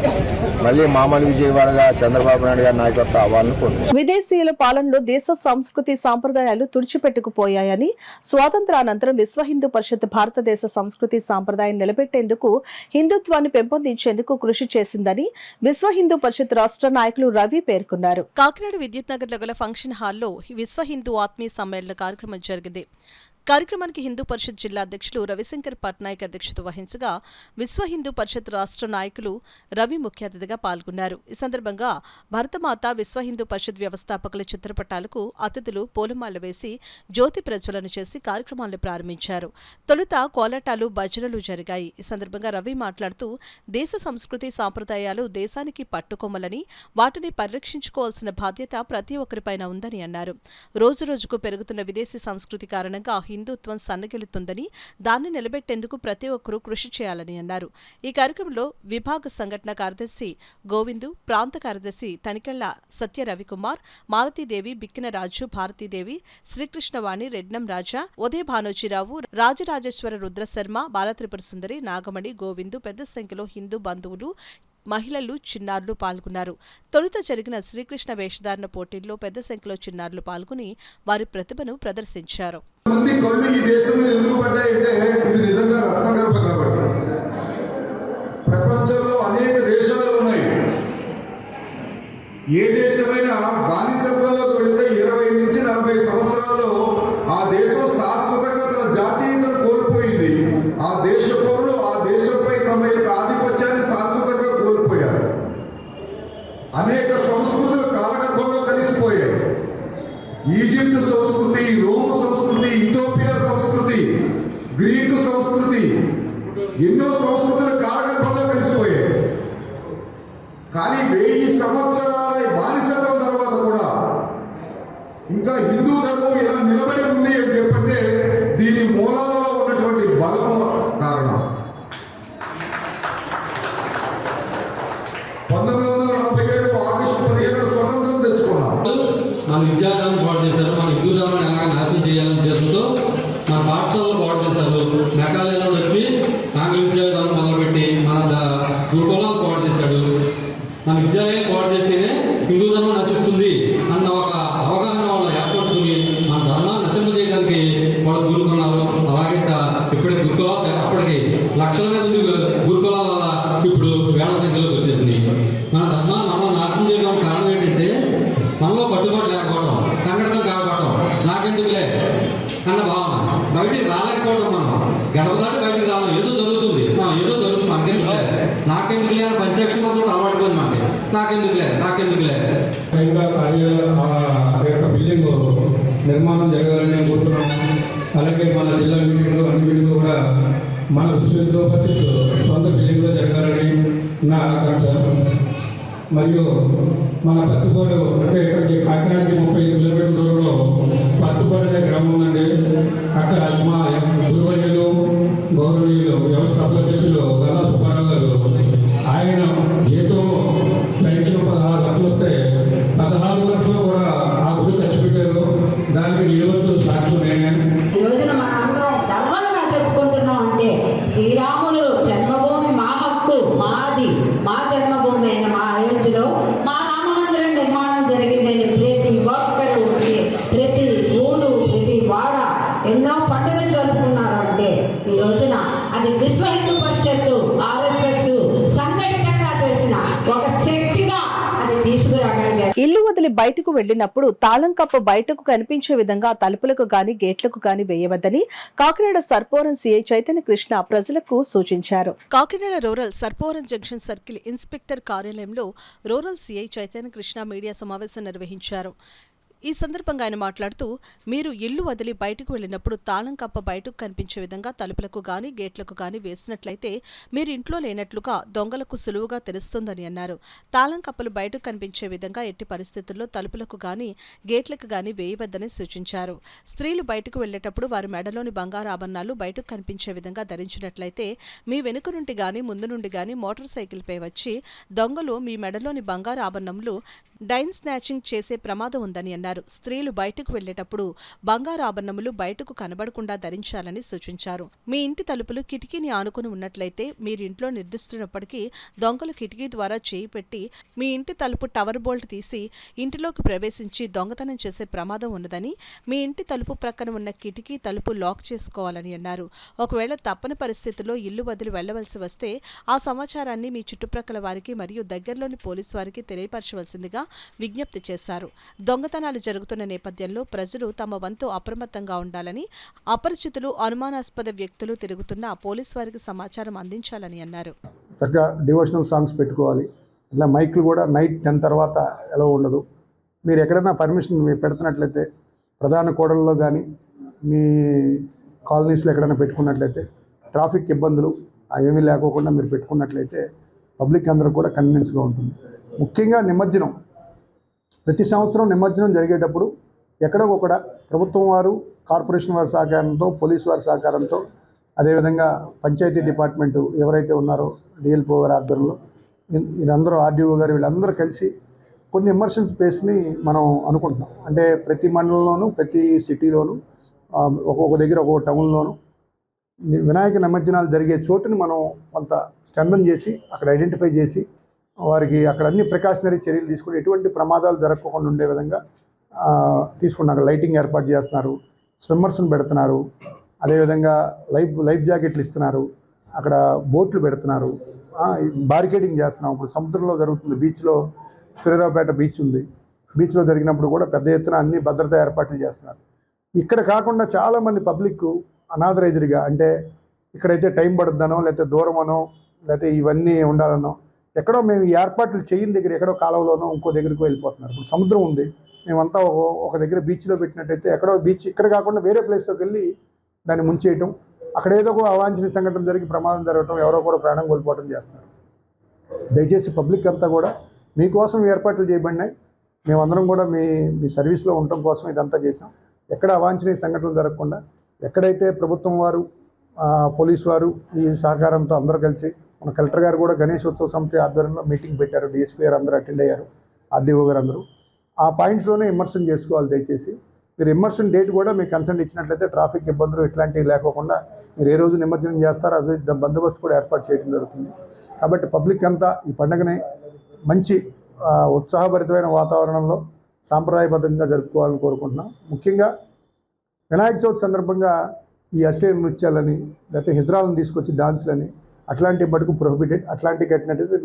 మళ్ళీ మామూలు విజయవాడగా చంద్రబాబు నాయుడు గారి నాయకత్వం అవ్వాలని కోరుతున్నాం. విదేశీయుల పాలనలో దేశ సంస్కృతి సాంప్రదాయాలు తుడిచిపెట్టుకుపోయాయని, స్వాతంత్రానంతరం విశ్వ హిందూ పరిషత్ భారతదేశ సంస్కృతి సాంప్రదాయం నిలబెట్టేందుకు, హిందుత్వాన్ని పెంపొందించేందుకు కృషి చేసిందని విశ్వ హిందూ పరిషత్ రాష్ట్ర నాయకులు రవి పేర్కొన్నారు. కాకినాడ విద్యుత్ నగర్లో గల ఫంక్షన్ హాల్లో విశ్వ హిందూ ఆత్మీయ సమ్మేళన కార్యక్రమం జరిగింది. కార్యక్రమానికి హిందూ పరిషత్ జిల్లా అధ్యక్షులు రవిశంకర్ పట్నాయక్ అధ్యక్షత వహించగా విశ్వ హిందూ పరిషత్ రాష్ట్ర నాయకులు రవి ముఖ్య అతిథిగా పాల్గొన్నారు. ఈ సందర్భంగా భరతమాత విశ్వ హిందూ పరిషత్ వ్యవస్థాపకుల చిత్రపటాలకు అతిథులు పూలమాల వేసి జ్యోతి ప్రజ్వలన చేసి కార్యక్రమాలను ప్రారంభించారు. తొలుత కోలాటాలు, భజనలు జరిగాయి. ఈ సందర్భంగా రవి మాట్లాడుతూ దేశ సంస్కృతి సాంప్రదాయాలు దేశానికి పట్టుకొమ్మలని, వాటిని పరిరక్షించుకోవాల్సిన బాధ్యత ప్రతి ఒక్కరిపైన ఉందని అన్నారు. రోజురోజుకు పెరుగుతున్న విదేశీ సంస్కృతి కారణంగా హిందుత్వం సన్నగిల్లుతుందని, దాన్ని నిలబెట్టేందుకు ప్రతి ఒక్కరూ కృషి చేయాలని అన్నారు. ఈ కార్యక్రమంలో విభాగ సంఘటన కార్యదర్శి గోవిందు, ప్రాంత కార్యదర్శి తనికెళ్ల సత్య రవికుమార్, మాలతీదేవి, బిక్కిన రాజు, భారతీదేవి, శ్రీకృష్ణవాణి, రెడ్నం రాజా, ఉదయ భానోజీరావు, రాజరాజేశ్వర రుద్రశర్మ, బాలత్రిపుర సుందరి, నాగమణి, గోవిందు, పెద్ద సంఖ్యలో హిందూ బంధువులు, మహిళలు, చిన్నారులు పాల్గొన్నారు. తొలుత జరిగిన శ్రీకృష్ణ వేషధారణ పోటీల్లో పెద్ద సంఖ్యలో చిన్నారులు పాల్గొని వారి ప్రతిభను ప్రదర్శించారు. మంది కళ్ళు ఈ దేశంలో ఎందుకు పడ్డాయంటే ఇది నిజంగా రత్నగర్భ కాబట్టి. ప్రపంచంలో అనేక దేశాలు ఉన్నాయి. ఏ దేశమైనా బానిసత్వంలోకి వెళితే 20 నుంచి 40 సంవత్సరాల్లో ఆ దేశం శాశ్వతంగా తన జాతీయతను కోల్పోయింది. ఆ దేశ పౌరులు ఆ దేశంపై తమ యొక్క ఆధిపత్యాన్ని శాశ్వతంగా కోల్పోయారు. అనేక సంస్కృతులు కాలగర్భంలో కలిసిపోయాయి. ఈజిప్ట్ సంస్కృతి, రోమ్ సంస్కృతి, ఇథియోపియా సంస్కృతి, గ్రీకు సంస్కృతి, ఎన్నో సంస్కృతులు కాలగర్భంలో కలిసిపోయాయి. కానీ 1000 సంవత్సరాల బానిసత్వం తర్వాత కూడా ఇంకా హిందూ ధర్మం ఇలా నిలబడి ఉంది అని చెప్పంటే దీని మూలాలలో ఉన్నటువంటి బలము కారణం. 1947 ఆగస్టు 15 స్వతంత్రం తెచ్చుకున్నాం. మన విద్యాదాన్ని పాడు చేశారు. మన హిందూ ధర్మాన్ని ఎలాగ నాశనం చేయాలనే ఉద్దేశంతో మన పాఠశాలలో పాడు చేశారు. మేఘాలయంలో వచ్చి ఆంగ్ల విద్యాదాన్ని మొదలుపెట్టి మన గురుకులాలు పాడు చేశాడు. మన విద్యాలయం పాడు చేస్తేనే హిందూ ధర్మం నశిస్తుంది అన్న ఒక అవగాహన వాళ్ళు ఏర్పరచుకుని మన ధర్మాన్ని నశింపజేయడానికి వాళ్ళు కూరుకున్నారు. అలాగే ఇప్పటికి గురుకులాలు అప్పటికి లక్షల మీద గురుకులాల వల్ల ఇప్పుడు వేల సంఖ్యలోకి వచ్చేసింది. మన ధర్మాన్ని మనం నాశనం చేయడం కారణం ఏంటంటే మనలో కట్టుబాటు లేకపోవడం, సంఘటన కాకపోవడం, నాకెందుకులే అన్న భావన, బయటికి రాలేకపోవడం, మనం గడప దాటి బయటికి రావాలి. ఏదో జరుగుతుంది మనకెందుకులే, నాకెందుకులే అని పంచాక్షరంతో అలవాటుపోయింది మనకి. నాకెందుకులే ఇంకా యొక్క బిల్డింగ్ నిర్మాణం జరగాలని కోరుతున్నాము. అలాగే మన జిల్లా మీటింగ్లో అన్ని మీటింగ్లు కూడా మన విశ్వ పరిస్థితి సొంత బిల్డింగ్లో జరగాలని నా ఆకాంక్ష. మరియు మన పత్తిపాడు అంటే ఇక్కడికి కాకినాడకి 35 కిలోమీటర్ల దూరంలో పత్తిపాడు అనే గ్రామం ఉందండి. అక్కడ మా గురువర్యులు, గౌరవనీయులు, వ్యవస్థాపక అధ్యక్షులు గల్లా సుబ్బారావు గారు ఆయన జీతంలో పెన్షన్ 16 లక్షలు వస్తే 16 లక్షలు కూడా ఆ గుడి ఖర్చు పెట్టారు. దానికి నిలువలు సాక్షి నేనే. ఈ రోజున మన అందరం గర్వంగా చెప్పుకుంటున్నాం అంటే శ్రీరాములు జన్మభూమి మా హక్కు, మాది, మా జన్మభూమి అయిన మా అయోధ్యలో మా రామమందిరం నిర్మాణం జరిగిందని ప్రతి ఒక్కరు, ప్రతి ఊరు, ప్రతి వాడ ఎన్నో పండుగలు జరుపుకున్నారు. అంటే ఈ రోజున అది విశ్వ హిందూ పరిషత్తు, RSS సంఘటితంగా చేసిన ఒక శక్తిగా అది తీసుకురాగలిగారు. ఇల్లు వదిలి బయటకు వెళ్లినప్పుడు తాళం కప్పు బయటకు కనిపించే విధంగా తలుపులకు గాని గేట్లకు గాని వేయవద్దని కాకినాడ సర్పవరం సిఐ చైతన్య కృష్ణ ప్రజలకు సూచించారు. Kakinada rural Sarpavaram junction circle inspector కార్యాలయంలో rural CI Chaitanya Krishna media సమావేశం నిర్వహించారు. ఈ సందర్భంగా ఆయన మాట్లాడుతూ, మీరు ఇల్లు వదిలి బయటకు వెళ్లినప్పుడు తాళం కప్ప బయటకు కనిపించే విధంగా తలుపులకు గాని గేట్లకు గాని వేసినట్లయితే మీరు ఇంట్లో లేనట్లుగా దొంగలకు సులువుగా తెలుస్తుందని అన్నారు. తాళం కప్పలు బయటకు కనిపించే విధంగా ఎట్టి పరిస్థితుల్లో తలుపులకు గాని గేట్లకు గాని వేయవద్దని సూచించారు. స్త్రీలు బయటకు వెళ్లేటప్పుడు వారి మెడలోని బంగారు ఆభరణాలు బయటకు కనిపించే విధంగా ధరించినట్లయితే మీ వెనుక నుండి గాని ముందు నుండి గాని మోటార్ సైకిల్పై వచ్చి దొంగలు మీ మెడలోని బంగారు ఆభరణములు డైన్ స్నాచింగ్ చేసే ప్రమాదం ఉందని అన్నారు. స్త్రీలు బయటకు వెళ్లేటప్పుడు బంగారు ఆభరణములు బయటకు కనబడకుండా ధరించాలని సూచించారు. మీ ఇంటి తలుపులు కిటికీని ఆనుకుని ఉన్నట్లయితే మీరు ఇంట్లో నిర్దిస్తున్నప్పటికీ దొంగలు కిటికీ ద్వారా చేయి పెట్టి మీ ఇంటి తలుపు టవర్ బోల్ట్ తీసి ఇంటిలోకి ప్రవేశించి దొంగతనం చేసే ప్రమాదం ఉన్నదని, మీ ఇంటి తలుపు ప్రక్కన ఉన్న కిటికీ తలుపు లాక్ చేసుకోవాలని అన్నారు. ఒకవేళ తప్పని పరిస్థితుల్లో ఇల్లు వదిలి వెళ్లవలసి వస్తే ఆ సమాచారాన్ని మీ చుట్టుప్రక్కల వారికి మరియు దగ్గరలోని పోలీసు వారికి తెలియపరచవలసిందిగా విజ్ఞప్తి చేశారు. దొంగతనాలు జరుగుతున్న నేపథ్యంలో ప్రజలు తమ వంతు అప్రమత్తంగా ఉండాలని, అపరిచితులు, అనుమానాస్పద వ్యక్తులు తిరుగుతున్న పోలీసు వారికి సమాచారం అందించాలని అన్నారు. చక్కగా డివోషనల్ సాంగ్స్ పెట్టుకోవాలి. ఇలా మైక్లు కూడా నైట్ 10 తర్వాత ఎలా ఉండదు. మీరు ఎక్కడైనా పర్మిషన్ మీరు పెడుతున్నట్లయితే ప్రధాన కూడల్లో కానీ మీ కాలనీస్లో ఎక్కడైనా పెట్టుకున్నట్లయితే ట్రాఫిక్ ఇబ్బందులు ఏమీ లేకోకుండా మీరు పెట్టుకున్నట్లయితే పబ్లిక్ అందరూ కూడా కన్వీనియన్స్గా ఉంటుంది. ముఖ్యంగా నిమజ్జనం, ప్రతి సంవత్సరం నిమజ్జనం జరిగేటప్పుడు ఎక్కడో ఒకడ ప్రభుత్వం వారు, కార్పొరేషన్ వారి సహకారంతో, పోలీసు వారి సహకారంతో, అదేవిధంగా పంచాయతీ డిపార్ట్మెంటు ఎవరైతే ఉన్నారో డిఎల్పో గారి ఆధ్వర్యంలో వీళ్ళందరూ, ఆర్డీఓ గారు, వీళ్ళందరూ కలిసి కొన్ని ఇమ్మర్షన్ స్పేస్ని మనం అనుకుంటున్నాం. అంటే ప్రతి మండలంలోనూ, ప్రతి సిటీలోనూ, ఒక్కొక్క దగ్గర ఒక్కొక్క టౌన్లోనూ వినాయక నిమజ్జనాలు జరిగే చోటుని మనం కొంత స్ట్రెంథన్ చేసి అక్కడ ఐడెంటిఫై చేసి వారికి అక్కడ అన్ని ప్రికాషనరీ చర్యలు తీసుకుని ఎటువంటి ప్రమాదాలు జరగకుండా ఉండే విధంగా తీసుకున్నారు. లైటింగ్ ఏర్పాటు చేస్తున్నారు, స్విమ్మర్స్ని పెడుతున్నారు, అదేవిధంగా లైఫ్ జాకెట్లు ఇస్తున్నారు, అక్కడ బోట్లు పెడుతున్నారు, బారికేడింగ్ చేస్తున్నాం. ఇప్పుడు సముద్రంలో జరుగుతుంది, బీచ్లో సూర్యారావుపేట బీచ్ ఉంది, బీచ్లో జరిగినప్పుడు కూడా పెద్ద ఎత్తున అన్ని భద్రతా ఏర్పాట్లు చేస్తున్నారు. ఇక్కడ కాకుండా చాలామంది పబ్లిక్ అనాథరైజ్డ్గా, అంటే ఇక్కడైతే టైం పడుద్దనో, లేకపోతే దూరమనో, లేకపోతే ఇవన్నీ ఉండాలనో, ఎక్కడో మేము ఈ ఏర్పాట్లు చేయని దగ్గర ఎక్కడో కాలువలోనో ఇంకో దగ్గరికి వెళ్ళిపోతున్నారు. ఇప్పుడు సముద్రం ఉంది, మేమంతా ఒక దగ్గర బీచ్లో పెట్టినట్టయితే ఎక్కడో బీచ్ ఇక్కడ కాకుండా వేరే ప్లేస్లోకి వెళ్ళి దాన్ని ముంచేయటం, అక్కడ ఏదో ఒక అవాంఛనీయ సంఘటన జరిగి ప్రమాదం జరగటం, ఎవరో కూడా ప్రాణం కోల్పోవటం చేస్తున్నారు. దయచేసి పబ్లిక్ అంతా కూడా మీకోసం ఏర్పాట్లు చేయబడినాయి, మేమందరం కూడా మీ సర్వీస్లో ఉండటం కోసం ఇదంతా చేసాం. ఎక్కడ అవాంఛనీయ సంఘటనలు జరగకుండా, ఎక్కడైతే ప్రభుత్వం వారు, పోలీసు వారు ఈ సహకారంతో అందరూ కలిసి, మన కలెక్టర్ గారు కూడా గణేశోత్సవ సమితి ఆధ్వర్యంలో మీటింగ్ పెట్టారు, డిఎస్పీ గారు అందరూ అటెండ్ అయ్యారు, ఆర్డీఓ గారు అందరూ. ఆ పాయింట్స్లోనే ఇమ్మర్షన్ చేసుకోవాలి. దయచేసి మీరు ఇమ్మర్షన్ డేట్ కూడా మీకు కన్సెంట్ ఇచ్చినట్లయితే ట్రాఫిక్ ఇబ్బందులు ఇట్లాంటివి లేకోకుండా మీరు ఏ రోజు నిమజ్జనం చేస్తారో అదే బందోబస్తు కూడా ఏర్పాటు చేయడం జరుగుతుంది. కాబట్టి పబ్లిక్ అంతా ఈ పండుగని మంచి ఉత్సాహభరితమైన వాతావరణంలో సాంప్రదాయబద్ధంగా జరుపుకోవాలని కోరుకుంటున్నాం. ముఖ్యంగా వినాయక చవితి సందర్భంగా ఈ అశ్లీల నృత్యాలని, లేకపోతే హిజ్రాలను తీసుకొచ్చి డాన్స్లని, అట్లాంటి మటుకు ప్రొహిబిటెడ్. అట్లాంటివి కట్టినట్టయితే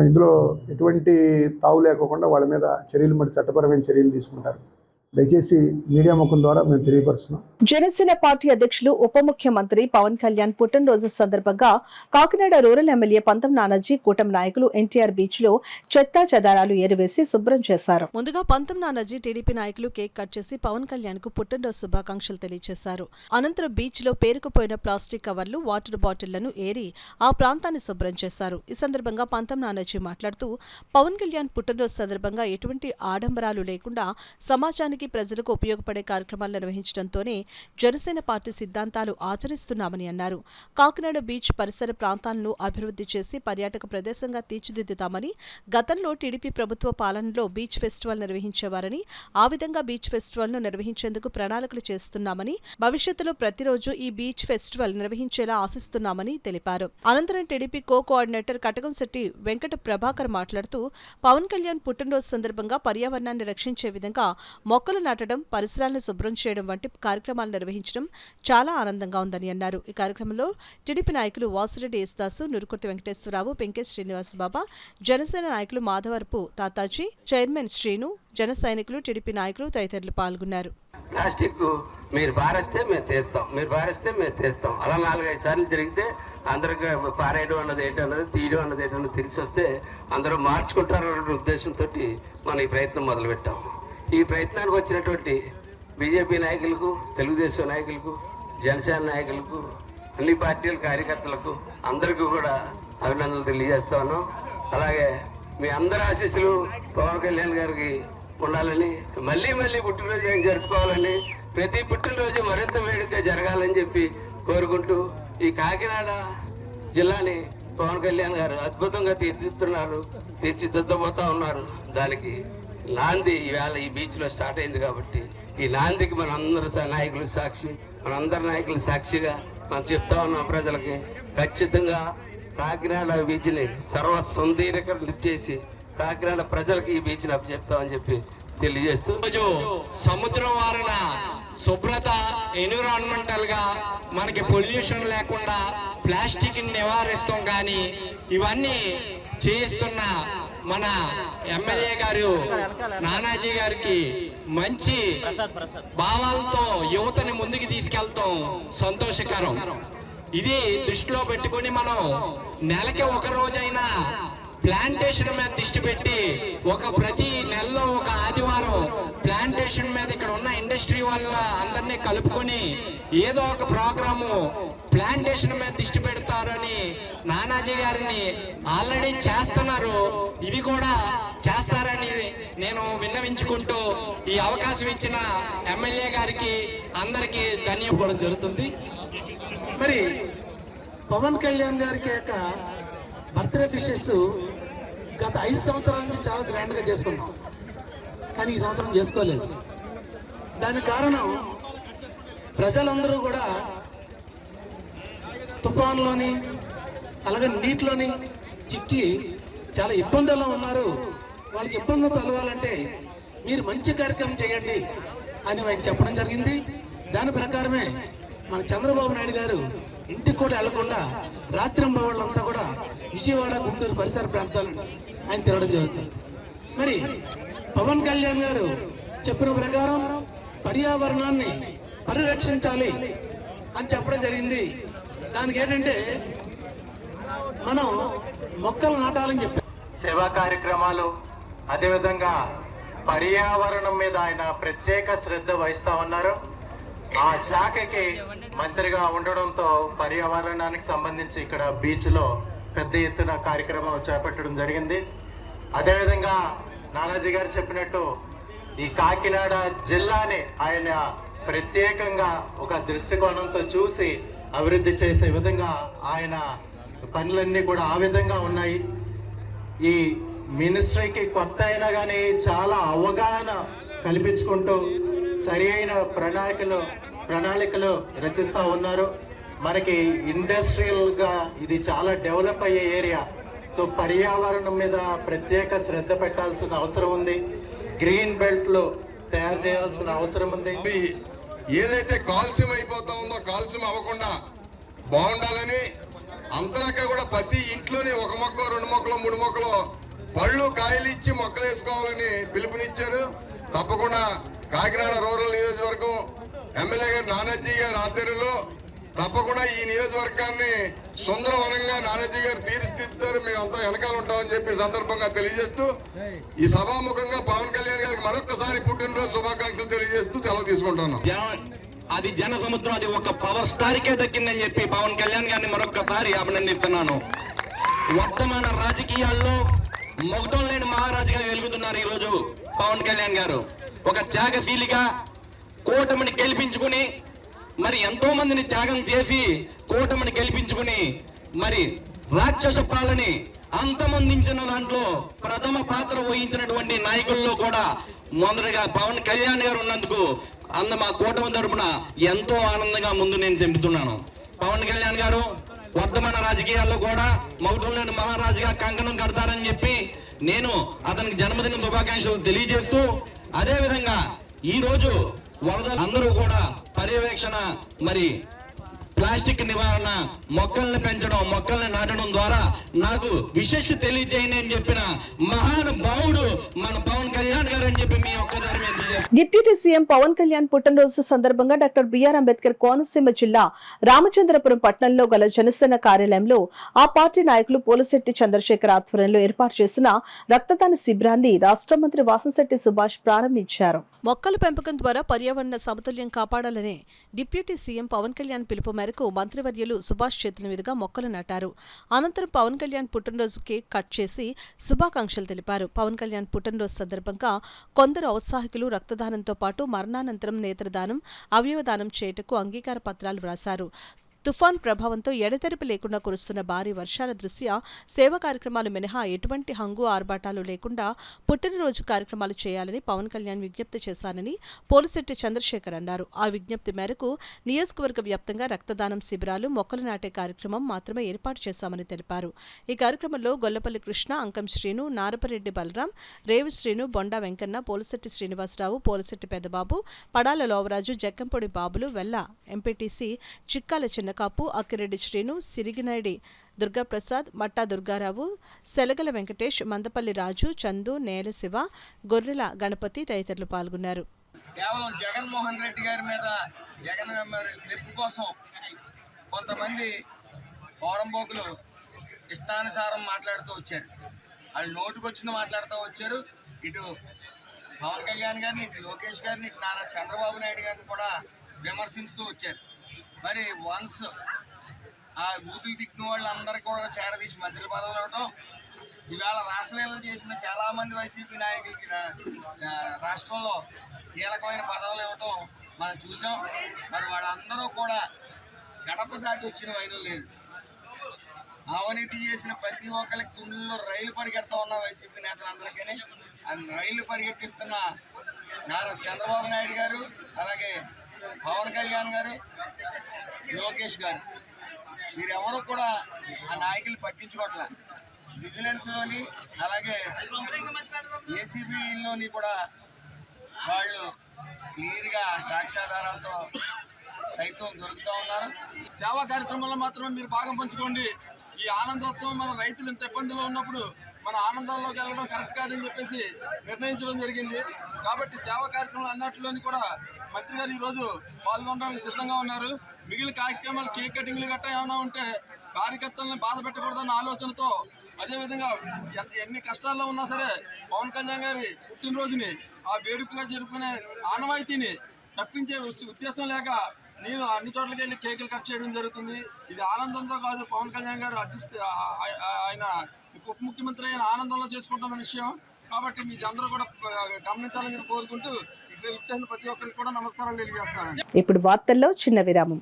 ఇందులో ఎటువంటి తావు లేకోకుండా వాళ్ళ మీద చర్యలు, మరి చట్టపరమైన చర్యలు తీసుకుంటారు. దయచేసి మీడియా ముఖం ద్వారా మేము తెలియపరుస్తున్నాం. జనసేన పార్టీ అధ్యక్షులు, ఉప ముఖ్యమంత్రి పవన్ కళ్యాణ్ పుట్టినరోజు సందర్భంగా కాకినాడ రూరల్ ఎమ్మెల్యే పంతం నానాజీ, కూటమి నాయకులు ఎన్టీఆర్ బీచ్ లో చెత్తా చెదారాలు ఏరివేసి శుభ్రం చేశారు. ముందుగా పంతం నానాజీ, టీడీపీ నాయకులు కేక్ కట్ చేసి పవన్ కళ్యాణ్ కు పుట్టినరోజు శుభాకాంక్షలు తెలియజేశారు. అనంతరం బీచ్ లో పేరుకుపోయిన ప్లాస్టిక్ కవర్లు, వాటర్ బాటిళ్లను ఏరి ఆ ప్రాంతాన్ని శుభ్రం చేశారు. ఈ సందర్భంగా పంతం నానాజీ మాట్లాడుతూ, పవన్ కళ్యాణ్ పుట్టినరోజు సందర్భంగా ఎటువంటి ఆడంబరాలు లేకుండా సమాజానికి, ప్రజలకు ఉపయోగపడే కార్యక్రమాలు నిర్వహించడంతోనే జనసేన పార్టీ సిద్ధాంతాలు ఆచరిస్తున్నామని అన్నారు. కాకినాడ బీచ్ పరిసర ప్రాంతాలను అభివృద్ధి చేసి పర్యాటక ప్రదేశంగా తీర్చిదిద్దుతామని, గతంలో టీడీపీ ప్రభుత్వ పాలనలో బీచ్ ఫెస్టివల్ నిర్వహించేవారని, ఆ విధంగా బీచ్ ఫెస్టివల్ ను నిర్వహించేందుకు ప్రణాళికలు చేస్తున్నామని, భవిష్యత్తులో ప్రతిరోజు ఈ బీచ్ ఫెస్టివల్ నిర్వహించేలా ఆశిస్తున్నామని తెలిపారు. అనంతరం టీడీపీ కోఆర్డినేటర్ కటకంశెట్టి వెంకట ప్రభాకర్ మాట్లాడుతూ, పవన్ కళ్యాణ్ పుట్టినరోజు సందర్భంగా పర్యావరణాన్ని రక్షించే విధంగా మొక్కలు నాటడం, పరిసరాలను శుభ్రం చేయడం వంటి కార్యక్రమాలు నిర్వహించడం చాలా ఆనందంగా ఉందని అన్నారు. ఈ కార్యక్రమంలో టీడీపీ నాయకులు వాసిరెడ్డి యేసుదాసు, నురుకుర్తి వెంకటేశ్వరరావు, పెంకేశ్ శ్రీనివాస్ బాబా, జనసేన నాయకులు మాధవరపు తాతాజీ, చైర్మన్ శ్రీను, జన సైనికులు, టీడీపీ నాయకులు తదితరులు పాల్గొన్నారు. ప్లాస్టిక్ మీరు పారేస్తే మేము తీస్తాం, మీరు పారేస్తే మేము తీస్తాం, అలా 4-5 సార్లు జరిగితే అందరికి పారేయడం అన్నది ఏంటన్నది, తీయడం అన్నది ఏంటన్నది తెలిసి వస్తే అందరూ మార్చుకుంటారన్న ఉద్దేశంతో మనం ఈ ప్రయత్నం మొదలుపెట్టాం. ఈ ప్రయత్నానికి వచ్చినటువంటి బీజేపీ నాయకులకు, తెలుగుదేశం నాయకులకు, జనసేన నాయకులకు, అన్ని పార్టీల కార్యకర్తలకు అందరికీ కూడా అభినందనలు తెలియజేస్తా ఉన్నాం. అలాగే మీ అందరి ఆశీస్సులు పవన్ కళ్యాణ్ గారికి ఉండాలని, మళ్ళీ పుట్టినరోజు జరుపుకోవాలని, ప్రతి పుట్టినరోజు మరింత వేడుకగా జరగాలని చెప్పి కోరుకుంటూ, ఈ కాకినాడ జిల్లాని పవన్ కళ్యాణ్ గారు అద్భుతంగా తీర్చిదిద్దబోతా ఉన్నారు. దానికి నాంది ఈవేళ ఈ బీచ్లో స్టార్ట్ అయింది కాబట్టి ఈ నాందికి మనందరూ నాయకులు సాక్షి, మనందరి నాయకులు సాక్షిగా మనం చెప్తా ఉన్నాం ప్రజలకి. ఖచ్చితంగా కాకినాడ బీచ్ని సర్వసుందరీకరణ చేసి కాకినాడ ప్రజలకి ఈ బీచ్ని అప్పచెప్తామని చెప్పి తెలియజేస్తూ, రోజు సముద్రం వారిన శుభ్రత, ఎన్విరాన్మెంటల్ గా మనకి పొల్యూషన్ లేకుండా ప్లాస్టిక్ నివారిస్తాం. కానీ ఇవన్నీ చేస్తున్న మన ఎమ్మెల్యే గారు నానాజీ గారికి మంచి భావాలతో యువతని ముందుకు తీసుకెళ్తాం సంతోషకరం. ఇది దృష్టిలో పెట్టుకుని మనం నెలకి ఒక రోజైనా ప్లాంటేషన్ మీద దృష్టి పెట్టి ప్రతి నెలలో ఒక ఆదివారం ప్లాంటేషన్ మీద ఇక్కడ ఉన్న ఇండస్ట్రీ వాళ్ళ అందరినీ కలుపుకొని ఏదో ఒక ప్రోగ్రాము ప్లాంటేషన్ మీద దృష్టి పెడతారని నానాజీ గారిని ఆల్రెడీ చేస్తున్నారు. ఇది కూడా చేస్తారని నేను విన్నవించుకుంటూ ఈ అవకాశం ఇచ్చిన ఎమ్మెల్యే గారికి అందరికీ ధన్యవాదాలు జరుగుతుంది. మరి పవన్ కళ్యాణ్ గారికి యొక్క బర్త్డే విషెస్ గత 5 సంవత్సరాల నుంచి చాలా గ్రాండ్గా చేసుకున్నాం, కానీ ఈ సంవత్సరం చేసుకోలేదు. దానికి కారణం ప్రజలందరూ కూడా తుఫాన్లోని అలాగే నీటిలోని చిక్కి చాలా ఇబ్బందుల్లో ఉన్నారు. వాళ్ళకి ఇబ్బందులు తొలగాలంటే మీరు మంచి కార్యక్రమం చేయండి అని ఆయన చెప్పడం జరిగింది. దాని ప్రకారమే మన చంద్రబాబు నాయుడు గారు ఇంటికి కూడా వెళ్లకుండా రాత్రింబవళ్ళంతా కూడా విజయవాడ, గుంటూరు పరిసర ప్రాంతాలను ఆయన తిరగడం జరుగుతుంది. మరి పవన్ కళ్యాణ్ గారు చెప్పిన ప్రకారం పర్యావరణాన్ని పరిరక్షించాలి అని చెప్పడం జరిగింది. దానికి ఏంటంటే మనం మొక్కలు నాటాలని చెప్పారు. సేవా కార్యక్రమాలు, అదేవిధంగా పర్యావరణం మీద ఆయన ప్రత్యేక శ్రద్ధ వహిస్తా ఉన్నారు. ఆ శాఖకి మంత్రిగా ఉండడంతో పర్యావరణానికి సంబంధించి ఇక్కడ బీచ్లో పెద్ద ఎత్తున కార్యక్రమం చేపట్టడం జరిగింది. అదేవిధంగా నానాజీ గారు చెప్పినట్టు ఈ కాకినాడ జిల్లాని ఆయన ప్రత్యేకంగా ఒక దృష్టికోణంతో చూసి అభివృద్ధి చేసే విధంగా ఆయన పనులన్నీ కూడా ఆ విధంగా ఉన్నాయి. ఈ మినిస్ట్రీకి కొత్త అయినా కానీ చాలా అవగాహన కల్పించుకుంటూ సరి అయిన ప్రణాళికలు రచిస్తూ ఉన్నారు. మనకి ఇండస్ట్రియల్గా ఇది చాలా డెవలప్ అయ్యే ఏరియా. సో పర్యావరణం మీద ప్రత్యేక శ్రద్ధ పెట్టాల్సిన అవసరం ఉంది. గ్రీన్ బెల్ట్లు తయారు చేయాల్సిన అవసరం ఉంది. ఏదైతే కాల్షియం అయిపోతా ఉందో కాల్షియం అవ్వకుండా బాగుండాలని అంతలాగా కూడా ప్రతి ఇంట్లోని 1 మొక్క, 2 మొక్కలు, 3 మొక్కలు పళ్ళు కాయలు ఇచ్చి మొక్కలు వేసుకోవాలని పిలుపునిచ్చారు. తప్పకుండా కాకినాడ రూరల్ నియోజకవర్గం ఎమ్మెల్యే గారు నానాజీ గారి ఆధ్వర్యంలో తప్పకుండా ఈ నియోజకవర్గాన్ని సుందరవనంగా నానాజీ గారు తీర్చిదిద్దారు. మేమంతా వెనకాల ఉంటామని చెప్పి సందర్భంగా తెలియజేస్తూ ఈ సభాముఖంగా పవన్ కళ్యాణ్ గారికి మరొకసారి పుట్టినరోజు శుభాకాంక్షలు తెలియజేస్తూ సెలవు తీసుకుంటున్నాం. అది జన సముద్రం, అది ఒక పవర్ స్టార్కే దక్కిందని చెప్పి పవన్ కళ్యాణ్ గారిని మరొకసారి అభినందిస్తున్నాను. వర్తమాన రాజకీయాల్లో మొగటం లేని మహారాజుగా వెలుగుతున్నారు ఈరోజు పవన్ కళ్యాణ్ గారు. ఒక త్యాగశీలిగా కూటమిని గెలిపించుకుని మరి ఎంతో మందిని త్యాగం చేసి కూటమిని గెలిపించుకుని మరి రాక్షస పాలని అంతమందించిన దాంట్లో ప్రథమ పాత్ర వహించినటువంటి నాయకుల్లో కూడా మొదటగా పవన్ కళ్యాణ్ గారు ఉన్నందుకు మా కూటమి తరపున ఎంతో ఆనందంగా ముందు నేను చెబుతున్నాను. పవన్ కళ్యాణ్ గారు వర్తమాన రాజకీయాల్లో కూడా మౌఢ్యం లేని మహారాజుగా కంకణం కడతారని చెప్పి నేను అతనికి జన్మదిన శుభాకాంక్షలు తెలియజేస్తూ, అదేవిధంగా ఈరోజు వరదలు అందరూ కూడా పర్యవేక్షణ, మరి ప్లాస్టిక్ నివారణ, మొక్కల్ని పెంచడం, మొక్కల్ని నాటడం ద్వారా నాకు విశేష తెలియజేయండి అని చెప్పిన మహానుభావుడు మన పవన్ కళ్యాణ్ గారు అని చెప్పి మీ ఒక్కసారి డిప్యూటీ సీఎం పవన్ కళ్యాణ్ పుట్టినరోజు సందర్భంగా డాక్టర్ బిఆర్ అంబేద్కర్ కోనసీమ జిల్లా రామచంద్రపురం పట్టణంలో గల జనసేన కార్యాలయంలో ఆ పార్టీ నాయకులు పోలిశెట్టి చంద్రశేఖర్ ఆధ్వర్యంలో ఏర్పాటు చేసిన రక్తదాన శిబిరాన్ని రాష్ట్ర మంత్రి వాసంశెట్టి సుభాష్ ప్రారంభించారు. మొక్కల పెంపకం ద్వారా పర్యావరణ సమతుల్యం కాపాడాలనే డిప్యూటీ సీఎం పవన్ కళ్యాణ్ పిలుపు మేరకు మంత్రివర్యులు సుభాష్ చేతుల మీదుగా మొక్కలు నాటారు. అనంతరం పవన్ కళ్యాణ్ పుట్టినరోజు కేక్ కట్ చేసి శుభాకాంక్షలు తెలిపారు. పవన్ కళ్యాణ్ పుట్టినరోజు సందర్భంగా కొందరు ఔత్సాహికులు రక్తదానంతో పాటు మరణానంతరం నేత్రదానం, అవయవదానం చేయుటకు అంగీకార పత్రాలు వ్రాశారు. తుఫాన్ ప్రభావంతో ఎడతెరిపి లేకుండా కురుస్తున్న భారీ వర్షాల దృష్ట్యా సేవా కార్యక్రమాలు మినహా ఎటువంటి హంగు ఆర్భాటాలు లేకుండా పుట్టినరోజు కార్యక్రమాలు చేయాలని పవన్ కళ్యాణ్ విజ్ఞప్తి చేశారని పోలిశెట్టి చంద్రశేఖర్ అన్నారు. ఆ విజ్ఞప్తి మేరకు నియోజకవర్గ వ్యాప్తంగా రక్తదానం శిబిరాలు, మొక్కలు నాటే కార్యక్రమం మాత్రమే ఏర్పాటు చేశామని తెలిపారు. ఈ కార్యక్రమంలో గొల్లపల్లి కృష్ణ, అంకం శ్రీను, నారపరెడ్డి బలరాం, రేవు శ్రీను, బొండా వెంకన్న, పోలిశెట్టి శ్రీనివాసరావు, పోలిశెట్టి పెద్దబాబు, పడాల లోవరాజు, జక్కంపొడి బాబులు, వెల్ల ఎంపీటీసీ చిక్కాల చిన్న తెల్లకాపు, అక్కిరెడ్డి శ్రీను, సిరిగినాయుడి దుర్గాప్రసాద్, మట్టా దుర్గారావు, సెలగల వెంకటేష్, మందపల్లి రాజు, చందు, నేల శివ, గొర్రెల గణపతి తదితరులు పాల్గొన్నారు. కేవలం జగన్మోహన్ రెడ్డి గారి మీద జగన్ మెప్పు కోసం కొంతమంది పోరంబోకులు ఇష్టానుసారం మాట్లాడుతూ వచ్చారు. వాళ్ళు నోటుకొచ్చింది మాట్లాడుతూ వచ్చారు. ఇటు పవన్ కళ్యాణ్ గారిని, ఇటు లోకేష్ గారిని, ఇటు నారా చంద్రబాబు నాయుడు గారిని కూడా విమర్శిస్తూ వచ్చారు. మరి వన్స్ ఆ బూతులు తిట్టిన వాళ్ళందరికీ కూడా చేరదీసి మంత్రి పదవులు ఇవ్వటం, ఇవాళ రాష్ట్రలీలలు చేసిన చాలామంది వైసీపీ నాయకులకి రాష్ట్రంలో కీలకమైన పదవులు ఇవ్వటం మనం చూసాం. మరి వాళ్ళందరూ కూడా గడప దాటి వచ్చిన వైనం లేదు. అవినీతి చేసిన ప్రతి ఒక్కరికి గుండెల్లో రైలు పరిగెడతా ఉన్న వైసీపీ నేతలందరికీ రైలు పరిగెట్టిస్తున్న నారా చంద్రబాబు నాయుడు గారు, అలాగే పవన్ కళ్యాణ్ గారు, లోకేష్ గారు, వీరెవరూ కూడా ఆ నాయకులు పట్టించుకోవట్లే. విజిలెన్స్లోని అలాగే ఏసీబీలోని కూడా వాళ్ళు క్లియర్గా సాక్ష్యాధారాలతో సైతం దొరుకుతూ ఉన్నారు. సేవా కార్యక్రమంలో మాత్రమే మీరు భాగం పంచుకోండి. ఈ ఆనందోత్సవం మన రైతులు ఇంత ఇబ్బందులో ఉన్నప్పుడు మన ఆనందాల్లోకి వెళ్ళడం కరెక్ట్ కాదని చెప్పేసి నిర్ణయించడం జరిగింది. కాబట్టి సేవా కార్యక్రమాలు అన్నట్లోని కూడా మంత్రి గారు ఈరోజు పాల్గొనడానికి సిద్ధంగా ఉన్నారు. మిగిలిన కార్యక్రమాలు కేక్ కటింగ్లు గట్టా ఏమైనా ఉంటే కార్యకర్తలను బాధ పెట్టకూడదన్న ఆలోచనతో, అదేవిధంగా ఎన్ని కష్టాల్లో ఉన్నా సరే పవన్ కళ్యాణ్ గారి పుట్టినరోజుని ఆ వేడుకగా జరుపుకునే ఆనవాయితీని తప్పించే ఉద్దేశం లేక నేను అన్ని చోట్లకి వెళ్ళి కేకులు కట్ చేయడం జరుగుతుంది. ఇది ఆనందంతో కాదు, పవన్ కళ్యాణ్ గారు ఆయన ఉప ముఖ్యమంత్రి అయిన ఆనందంలో చేసుకుంటున్న విషయం. కాబట్టి మీ అందరూ కూడా గమనించాలని కోరుకుంటూ ఇక్కడ ఇచ్చిన ప్రతి ఒక్కరికి కూడా నమస్కారం తెలియజేస్తున్నాను. ఇప్పుడు వార్తల్లో చిన్న విరామం.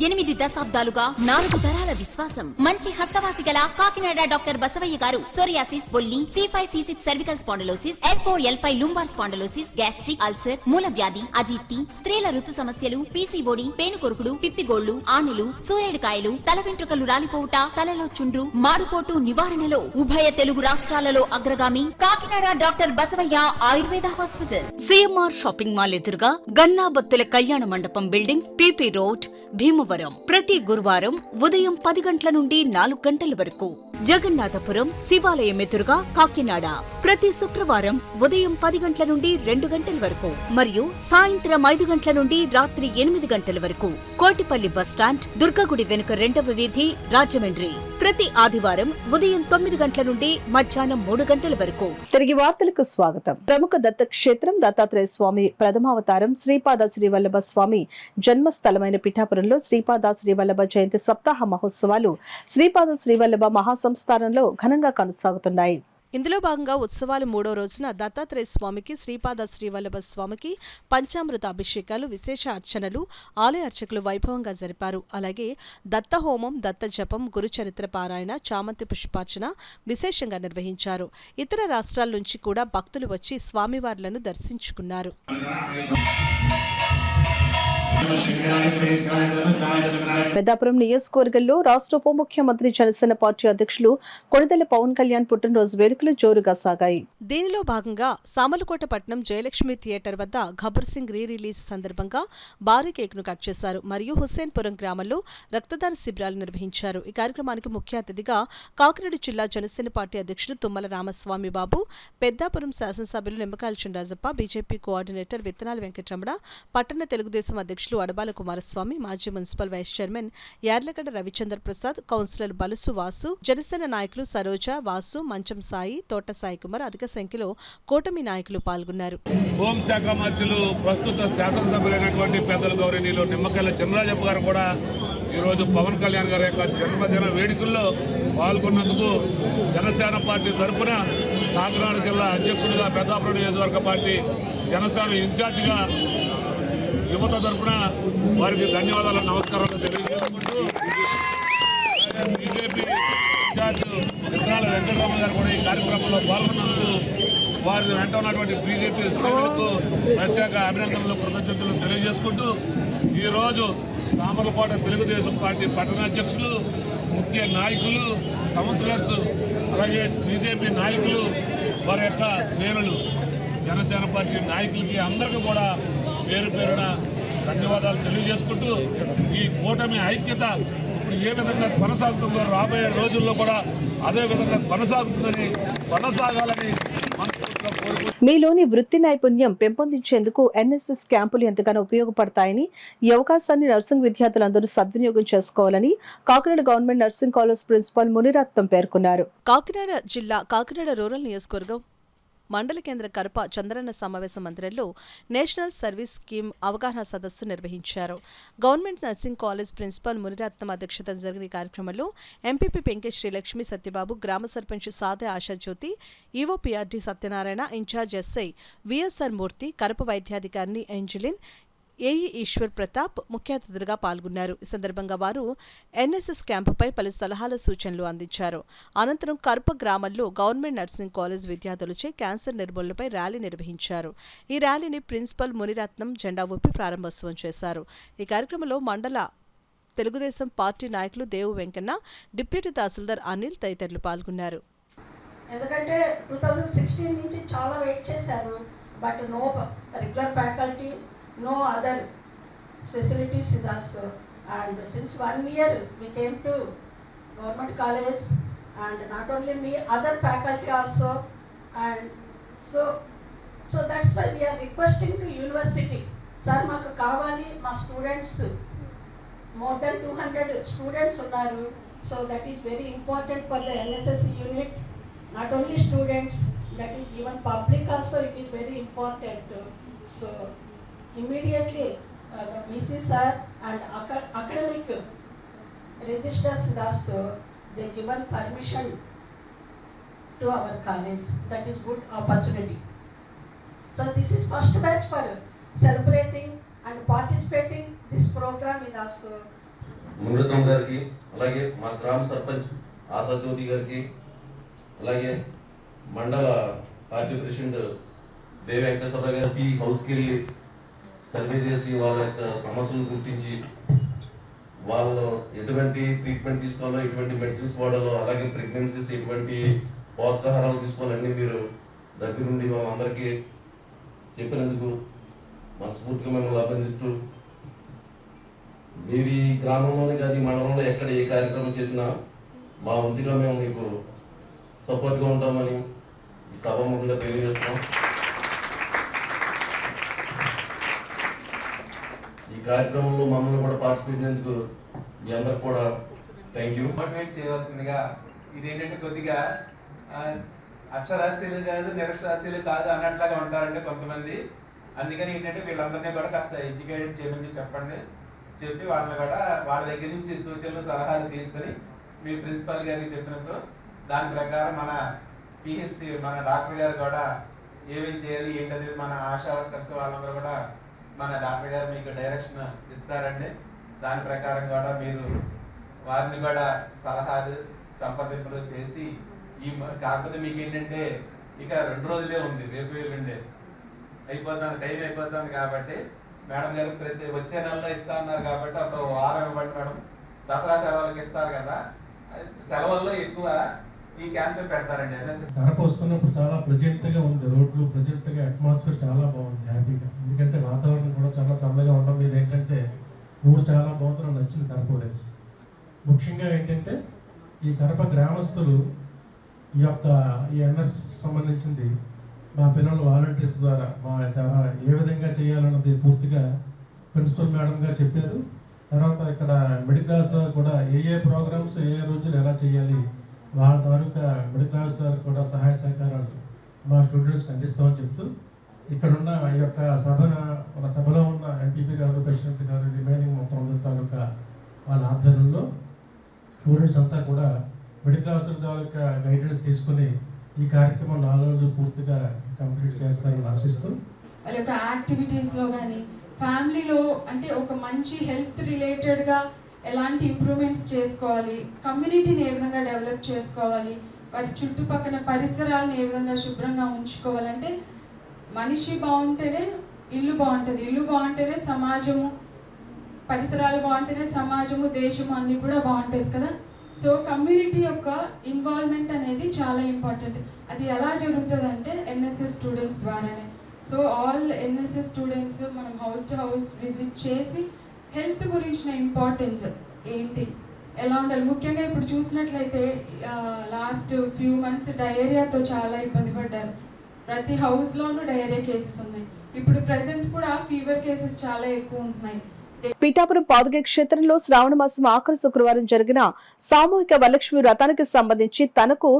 8 దశాబ్దాలుగా 4 తరాల విశ్వాసం. మంచి హస్తవాసి గల కాకినాడ డాక్టర్ బసవయ్య గారు సోరియాసిస్, బొల్లి, C5, C6 cervical spondylosis, L4, L5 lumbar spondylosis, gastric ulcer, మూల వ్యాధి, అజీర్తి, స్త్రీల ఋతు సమస్యలు, PCOD, పేనుకొరుకుడు, పిప్పిగోళ్లు, ఆనెలు, సూరేడుకాయలు, తల వెంట్రుకలు రాలిపోవుట, తలలో చుండ్రు, మాడుపోటు నివారణలో ఉభయ తెలుగు రాష్ట్రాలలో అగ్రగామి Kakinada doctor Basavayya Ayurveda hospital. CMR shopping mall ఎదురుగా గన్నాబత్తుల కళ్యాణ మండపం బిల్డింగ్, PP రోడ్, భీమవరం. ప్రతి గురువారం ఉదయం 10 గంటల నుండి 4 గంటల వరకు. జగన్నాథపురం శివాలయం ఎదురుగా కాకినాడ ప్రతి శుక్రవారం ఉదయం 10 గంటల నుండి 2 గంటల వరకు మరియు సాయంత్రం 5 గంటల నుండి రాత్రి 8 గంటల వరకు. కోటిపల్లి బస్టాండ్, దుర్గగుడి వెనుక 2వ వీధి, రాజమండ్రి ప్రతి ఆదివారం ఉదయం 9 గంటల నుండి మధ్యాహ్నం 3 గంటల వరకు. తిరిగి వార్తలకు స్వాగతం. ప్రముఖ దత్తక్షేత్రం దత్తాత్రేయ స్వామి ప్రథమావతారం శ్రీపాద శ్రీవల్లభ స్వామి జన్మస్థలమైన పిఠాపురంలో శ్రీపాద శ్రీవల్లభ జయంతి సప్తాహ మహోత్సవాలు శ్రీపాద శ్రీవల్లభ మహాసంస్థానంలో ఘనంగా కొనసాగుతున్నాయి. ఇందులో భాగంగా ఉత్సవాలు 3వ రోజున దత్తాత్రేయ స్వామికి, శ్రీపాద శ్రీవల్లభ స్వామికి పంచామృత అభిషేకాలు, విశేష అర్చనలు ఆలయ అర్చకులు వైభవంగా జరిపారు. అలాగే దత్త హోమం, దత్త జపం, గురుచరిత్ర పారాయణ, చామంతి పుష్పార్చన విశేషంగా నిర్వహించారు. ఇతర రాష్ట్రాల నుంచి కూడా భక్తులు వచ్చి స్వామివార్లను దర్శించుకున్నారు. పెద్దాపురం నియోజకవర్గంలో రాష్ట్ర ఉప ముఖ్యమంత్రి జనసేన పార్టీ అధ్యక్షులు కొణిదెల పవన్ కళ్యాణ్ పుట్టినరోజు వేడుకలు జోరుగా సాగాయి. దీనిలో భాగంగా సామలకోట పట్టణం జయలక్ష్మి థియేటర్ వద్ద గబ్బర్ సింగ్ రీ రిలీజ్ సందర్భంగా భారీ కేక్ను కట్ చేశారు. మరియు హుస్సేన్పురం గ్రామంలో రక్తదాన శిబిరాలు నిర్వహించారు. ఈ కార్యక్రమానికి ముఖ్య అతిథిగా కాకినాడ జిల్లా జనసేన పార్టీ అధ్యక్షుడు తుమ్మల రామస్వామి బాబు, పెద్దాపురం శాసనసభ్యులు నిమ్మకాయల చినరాజప్ప, బీజేపీ కోఆర్డినేటర్ విత్తనాల వెంకటరమణ, పట్టణ తెలుగుదేశం అధ్యక్షులు అడబాల కుమారస్వామి, మాజీ municipal vice chairman Yarlagadda Ravichandra Prasad, councillor Balusu Vasu, Janasena నాయకులు సరోజ, వాసు, మంచం సాయి, తోట సాయి కుమార్ అధిక సంఖ్యలో కూటమి నాయకులు పాల్గొన్నారు. హోంశాఖ మంత్రులు, ప్రస్తుత శాసనసభ్యులైనటువంటి పెద్దలు గౌరవనీయులు నిమ్మకాయల చినరాజప్ప గారు కూడా ఈరోజు పవన్ కళ్యాణ్ గారి యొక్క జన్మదిన వేడుకల్లో పాల్గొన్నందుకు జనసేన పార్టీ తరఫున కాకినాడ జిల్లా అధ్యక్షుడిగా, పెద్దాపురం నియోజకవర్గ పార్టీ జనసేన ఇన్ఛార్జిగా యువత తరఫున వారికి ధన్యవాదాలు, నమస్కారాలు తెలియజేసుకుంటూ బీజేపీ ఇన్ఛార్జ్ విత్తనాల వెంకటరమణ గారు కూడా ఈ కార్యక్రమంలో పాల్గొన్నందుకు వారి వెంట ఉన్నటువంటి బీజేపీ శ్రేణులకు ప్రత్యేక అభినందనలు, కృతజ్ఞతలు తెలియజేసుకుంటూ ఈరోజు సామర్లకోట తెలుగుదేశం పార్టీ పట్టణాధ్యక్షులు, ముఖ్య నాయకులు, కౌన్సిలర్స్, అలాగే బీజేపీ నాయకులు, వారి యొక్క శ్రేణులు, జనసేన పార్టీ నాయకులకి అందరికీ కూడా పేరు పేరున ధన్యవాదాలు తెలియజేసుకుంటూ ఈ కూటమి ఐక్యత ఇప్పుడు ఏ విధంగా కొనసాగుతుందో రాబోయే రోజుల్లో కూడా అదే విధంగా కొనసాగాలని మీలోని వృత్తి నైపుణ్యం పెంపొందించేందుకు ఎన్ఎస్ఎస్ క్యాంపులు ఎంతగానో ఉపయోగపడతాయని ఈ అవకాశాన్ని నర్సింగ్ విద్యార్థులందరూ సద్వినియోగం చేసుకోవాలని Kakinada government nursing college principal Muniratnam పేర్కొన్నారు. కాకినాడ జిల్లా కాకినాడ రూరల్ నియోజకవర్గం మండల కేంద్ర కరప చంద్రన్న సమావేశ మందిరంలో నేషనల్ సర్వీస్ స్కీమ్ అవగాహన సదస్సు నిర్వహించారు. Government nursing college principal Muniratnam అధ్యక్షతన జరిగిన కార్యక్రమంలో ఎంపీపీ పెంకే శ్రీలక్ష్మి సత్యబాబు, గ్రామ sarpanch Sade Ashajyothi, EO PRT Satyanarayana, incharge SI VSR Murthy, Karapa వైద్యాధికారిని ఏంజలిన్, ఏఈ ఈశ్వర్ ప్రతాప్ ముఖ్య అతిథులుగా పాల్గొన్నారు. ఈ సందర్భంగా వారు ఎన్ఎస్ఎస్ క్యాంపుపై పలు సలహాలు, సూచనలు అందించారు. అనంతరం కర్ప గ్రామంలో గవర్నమెంట్ నర్సింగ్ కాలేజ్ విద్యార్థులచే క్యాన్సర్ నిర్మూలనపై ర్యాలీ నిర్వహించారు. ఈ ర్యాలీని ప్రిన్సిపల్ మునిరత్నం జెండా ఊపి ప్రారంభోత్సవం చేశారు. ఈ కార్యక్రమంలో మండల తెలుగుదేశం పార్టీ నాయకులు దేవు వెంకన్న, డిప్యూటీ తహసీల్దార్ అనిల్ తదితరులు పాల్గొన్నారు. ఎందుకంటే 2016 నుంచి చాలా వెయిట్ చేశారు, but no regular faculty, no other facilities in also, and since 1 year we came to government college, and not only me, other faculty also, and so that's why we are requesting to university, sir maaku kavali ma students more than 200 students unnaru, so that is very important for the NSS unit, not only students, that is even public also, it is very important. So immediately the VC sir and academic registers also, they given permission to our college. That is good opportunity. So this is first batch for celebrating and participating this program is also. Muniratnam గారికి, అలాగే మా గ్రామ సర్పంచ్ ఆశాజ్యోతి గారికి, అలాగే మండల party president దేవి వెంకటేశ్వరరావు గారికి హౌస్కి వెళ్ళి సర్వే చేసి వాళ్ళ యొక్క సమస్యలను గుర్తించి వాళ్ళు ఎటువంటి ట్రీట్మెంట్ తీసుకోవాలో, ఎటువంటి మెడిసిన్స్ వాడాలో, అలాగే ప్రెగ్నెన్సీస్ ఎటువంటి పోషకాహారాలు తీసుకోవాలన్నీ మీరు దగ్గర నుండి అందరికీ చెప్పినందుకు మనస్ఫూర్తిగా మిమ్మల్ని అభినందిస్తూ, మీరు ఈ గ్రామంలోనే కాదు ఈ మండలంలో ఎక్కడ ఏ కార్యక్రమం చేసినా మా వంతుగా మేము మీకు సపోర్ట్గా ఉంటామని ఈ సభాముఖంగా తెలియజేస్తున్నాం. ఈ కార్యక్రమంలో మమ్మల్ని కూడా పార్టిసిపేట్ చేసినందుకు మీ అందరికి కూడా థ్యాంక్ యూ. మోటివేట్ చేయవలసిందిగా, ఇదేంటంటే కొద్దిగా అక్షరాస్యులు కాదు నిరక్షరాస్యులు కాదు అన్నట్లాగా ఉంటారండి కొంతమంది. అందుకని ఏంటంటే వీళ్ళందరినీ కూడా కాస్త ఎడ్యుకేటెడ్ చేయమని చెప్పి వాళ్ళని కూడా వాళ్ళ దగ్గర నుంచి సూచనలు సలహాలు తీసుకొని మీ ప్రిన్సిపల్ గారికి చెప్పినప్పుడు దాని ప్రకారం మన పిహెచ్సి మన డాక్టర్ గారు కూడా ఏమేమి చేయాలి ఏంటది మన ఆశా వర్కర్స్ వాళ్ళందరూ కూడా మన డాక్టర్ గారు మీకు డైరెక్షన్ ఇస్తారండి. దాని ప్రకారం కూడా మీరు వారిని కూడా సలహాలు సంప్రదింపులు చేసి కాకపోతే మీకు ఏంటంటే ఇక 2 రోజులే ఉంది, రేపు ఎల్లుండే అయిపోతుంది, టైం అయిపోతుంది. కాబట్టి మేడం గారు వచ్చే నెలలో ఇస్తా అన్నారు కాబట్టి అప్పుడు వారం ఇవ్వండి మేడం. దసరా సెలవులకి ఇస్తారు కదా, సెలవుల్లో ఎక్కువ ఈ క్యాంపెయిన్ పెడతారండి. కడప వస్తున్నప్పుడు చాలా ప్రెజెంట్గా ఉంది, రోడ్లు ప్రెజెంట్గా, అట్మాస్ఫియర్ చాలా బాగుంది, హ్యాపీగా. ఎందుకంటే వాతావరణం కూడా చాలా చల్లగా ఉండడం మీద ఏంటంటే ఊరు చాలా బాగుంది, నచ్చింది కడప గురించి. ముఖ్యంగా ఏంటంటే ఈ కడప గ్రామస్తులు ఈ ఎన్ఎస్ సంబంధించింది మా పిల్లలు వాలంటీర్స్ ద్వారా ఏ విధంగా చేయాలన్నది పూర్తిగా ప్రిన్సిపల్ మేడం గారు చెప్పారు. తర్వాత ఇక్కడ మెడికల్ ద్వారా కూడా ఏ ప్రోగ్రామ్స్ ఏ రోజులు ఎలా చేయాలి వాళ్ళ తాలూకా మెడికల్ ద్వారా కూడా సహాయ సహకారాలు మా స్టూడెంట్స్కి అందిస్తామని చెప్తూ ఇక్కడున్న ఈ యొక్క సభలో ఉన్న ఎంపీపీ గారు, ప్రెసిడెంట్ గారు, రిమైనింగ్ మొత్తం తాలూకా వాళ్ళ ఆధ్వర్యంలో స్టూడెంట్స్ అంతా కూడా మెడికల్ ఆఫీసర్ తాలూకా గైడెన్స్ తీసుకుని ఈ కార్యక్రమం 4 రోజులు పూర్తిగా కంప్లీట్ చేస్తారని ఆశిస్తూ వాళ్ళ యొక్క యాక్టివిటీస్లో కానీ ఫ్యామిలీలో అంటే ఒక మంచి హెల్త్ రిలేటెడ్గా ఎలాంటి ఇంప్రూవ్మెంట్స్ చేసుకోవాలి, కమ్యూనిటీని ఏ విధంగా డెవలప్ చేసుకోవాలి, వారి చుట్టుపక్కల పరిసరాలను ఏ విధంగా శుభ్రంగా ఉంచుకోవాలంటే మనిషి బాగుంటేనే ఇల్లు బాగుంటుంది, ఇల్లు బాగుంటేనే సమాజము, పరిసరాలు బాగుంటేనే సమాజము, దేశము అన్నీ కూడా బాగుంటుంది కదా. సో కమ్యూనిటీ యొక్క ఇన్వాల్వ్మెంట్ అనేది చాలా ఇంపార్టెంట్. అది ఎలా జరుగుతుంది అంటే ఎన్ఎస్ఎస్ స్టూడెంట్స్ ద్వారానే. So so all NSS students మనం హౌస్ టు హౌస్ విజిట్ చేసి హెల్త్ గురించిన ఇంపార్టెన్స్ ఏంటి, ఎలా ఉండాలి. ముఖ్యంగా ఇప్పుడు చూసినట్లయితే లాస్ట్ ఫ్యూ మంత్స్ డయేరియాతో చాలా ఇబ్బంది పడ్డారు. ప్రతి హౌస్లోనూ డయేరియా కేసెస్ ఉన్నాయి. ఇప్పుడు ప్రెసెంట్ కూడా ఫీవర్ కేసెస్ చాలా ఎక్కువ ఉంటున్నాయి. పీఠాపురం పాదుగే క్షేత్రంలో శ్రావణ మాసం ఆఖరి శుక్రవారం జరిగిన సామూహిక వరలక్ష్మి వ్రతానికి సంబంధించి తనకు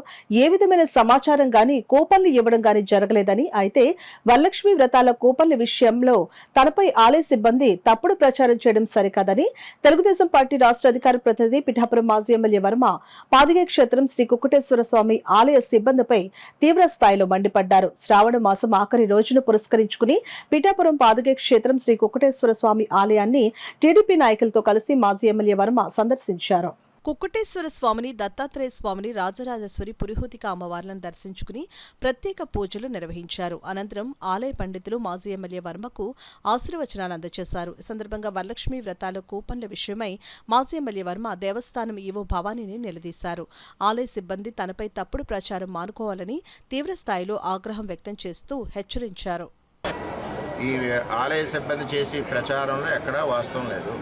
ఏ విధమైన సమాచారం గాని కూపన్లు ఇవ్వడం గాని జరగలేదని, అయితే వరలక్ష్మి వ్రతాల కూపన్ల విషయంలో తనపై ఆలయ సిబ్బంది తప్పుడు ప్రచారం చేయడం సరికాదని తెలుగుదేశం పార్టీ రాష్ట్ర అధికార ప్రతినిధి పీఠాపురం మాజీ ఎమ్మెల్యే వర్మ పాదుగే క్షేత్రం శ్రీ కుక్కుటేశ్వర స్వామి ఆలయ సిబ్బందిపై తీవ్ర స్థాయిలో మండిపడ్డారు. శ్రావణ మాసం ఆఖరి రోజును పురస్కరించుకుని పీఠాపురం పాదుగే క్షేత్రం శ్రీ కుక్కుటేశ్వర స్వామి ఆలయాన్ని టీడీపీ నాయకులతో కలిసి మాజీ ఎమ్మెల్యే వర్మ సందర్శించారు. కుక్కుటేశ్వర స్వామిని, దత్తాత్రేయ స్వామిని, రాజరాజేశ్వరి, పురిహూతిక అమ్మవార్లను దర్శించుకుని ప్రత్యేక పూజలు నిర్వహించారు. అనంతరం ఆలయ పండితులు మాజీ ఎమ్మెల్యే వర్మకు ఆశీర్వచనాలు అందజేశారు. ఈ సందర్భంగా వరలక్ష్మి వ్రతాల కూపన్ల విషయమై మాజీ ఎమ్మెల్యే వర్మ దేవస్థానం ఈవో భవానీని నిలదీశారు. ఆలయ సిబ్బంది తనపై తప్పుడు ప్రచారం మానుకోవాలని తీవ్రస్థాయిలో ఆగ్రహం వ్యక్తం చేస్తూ హెచ్చరించారు. ఈ ఆలయ సిబ్బంది చేసి ప్రచారంలో ఎక్కడా వాస్తవం లేదు.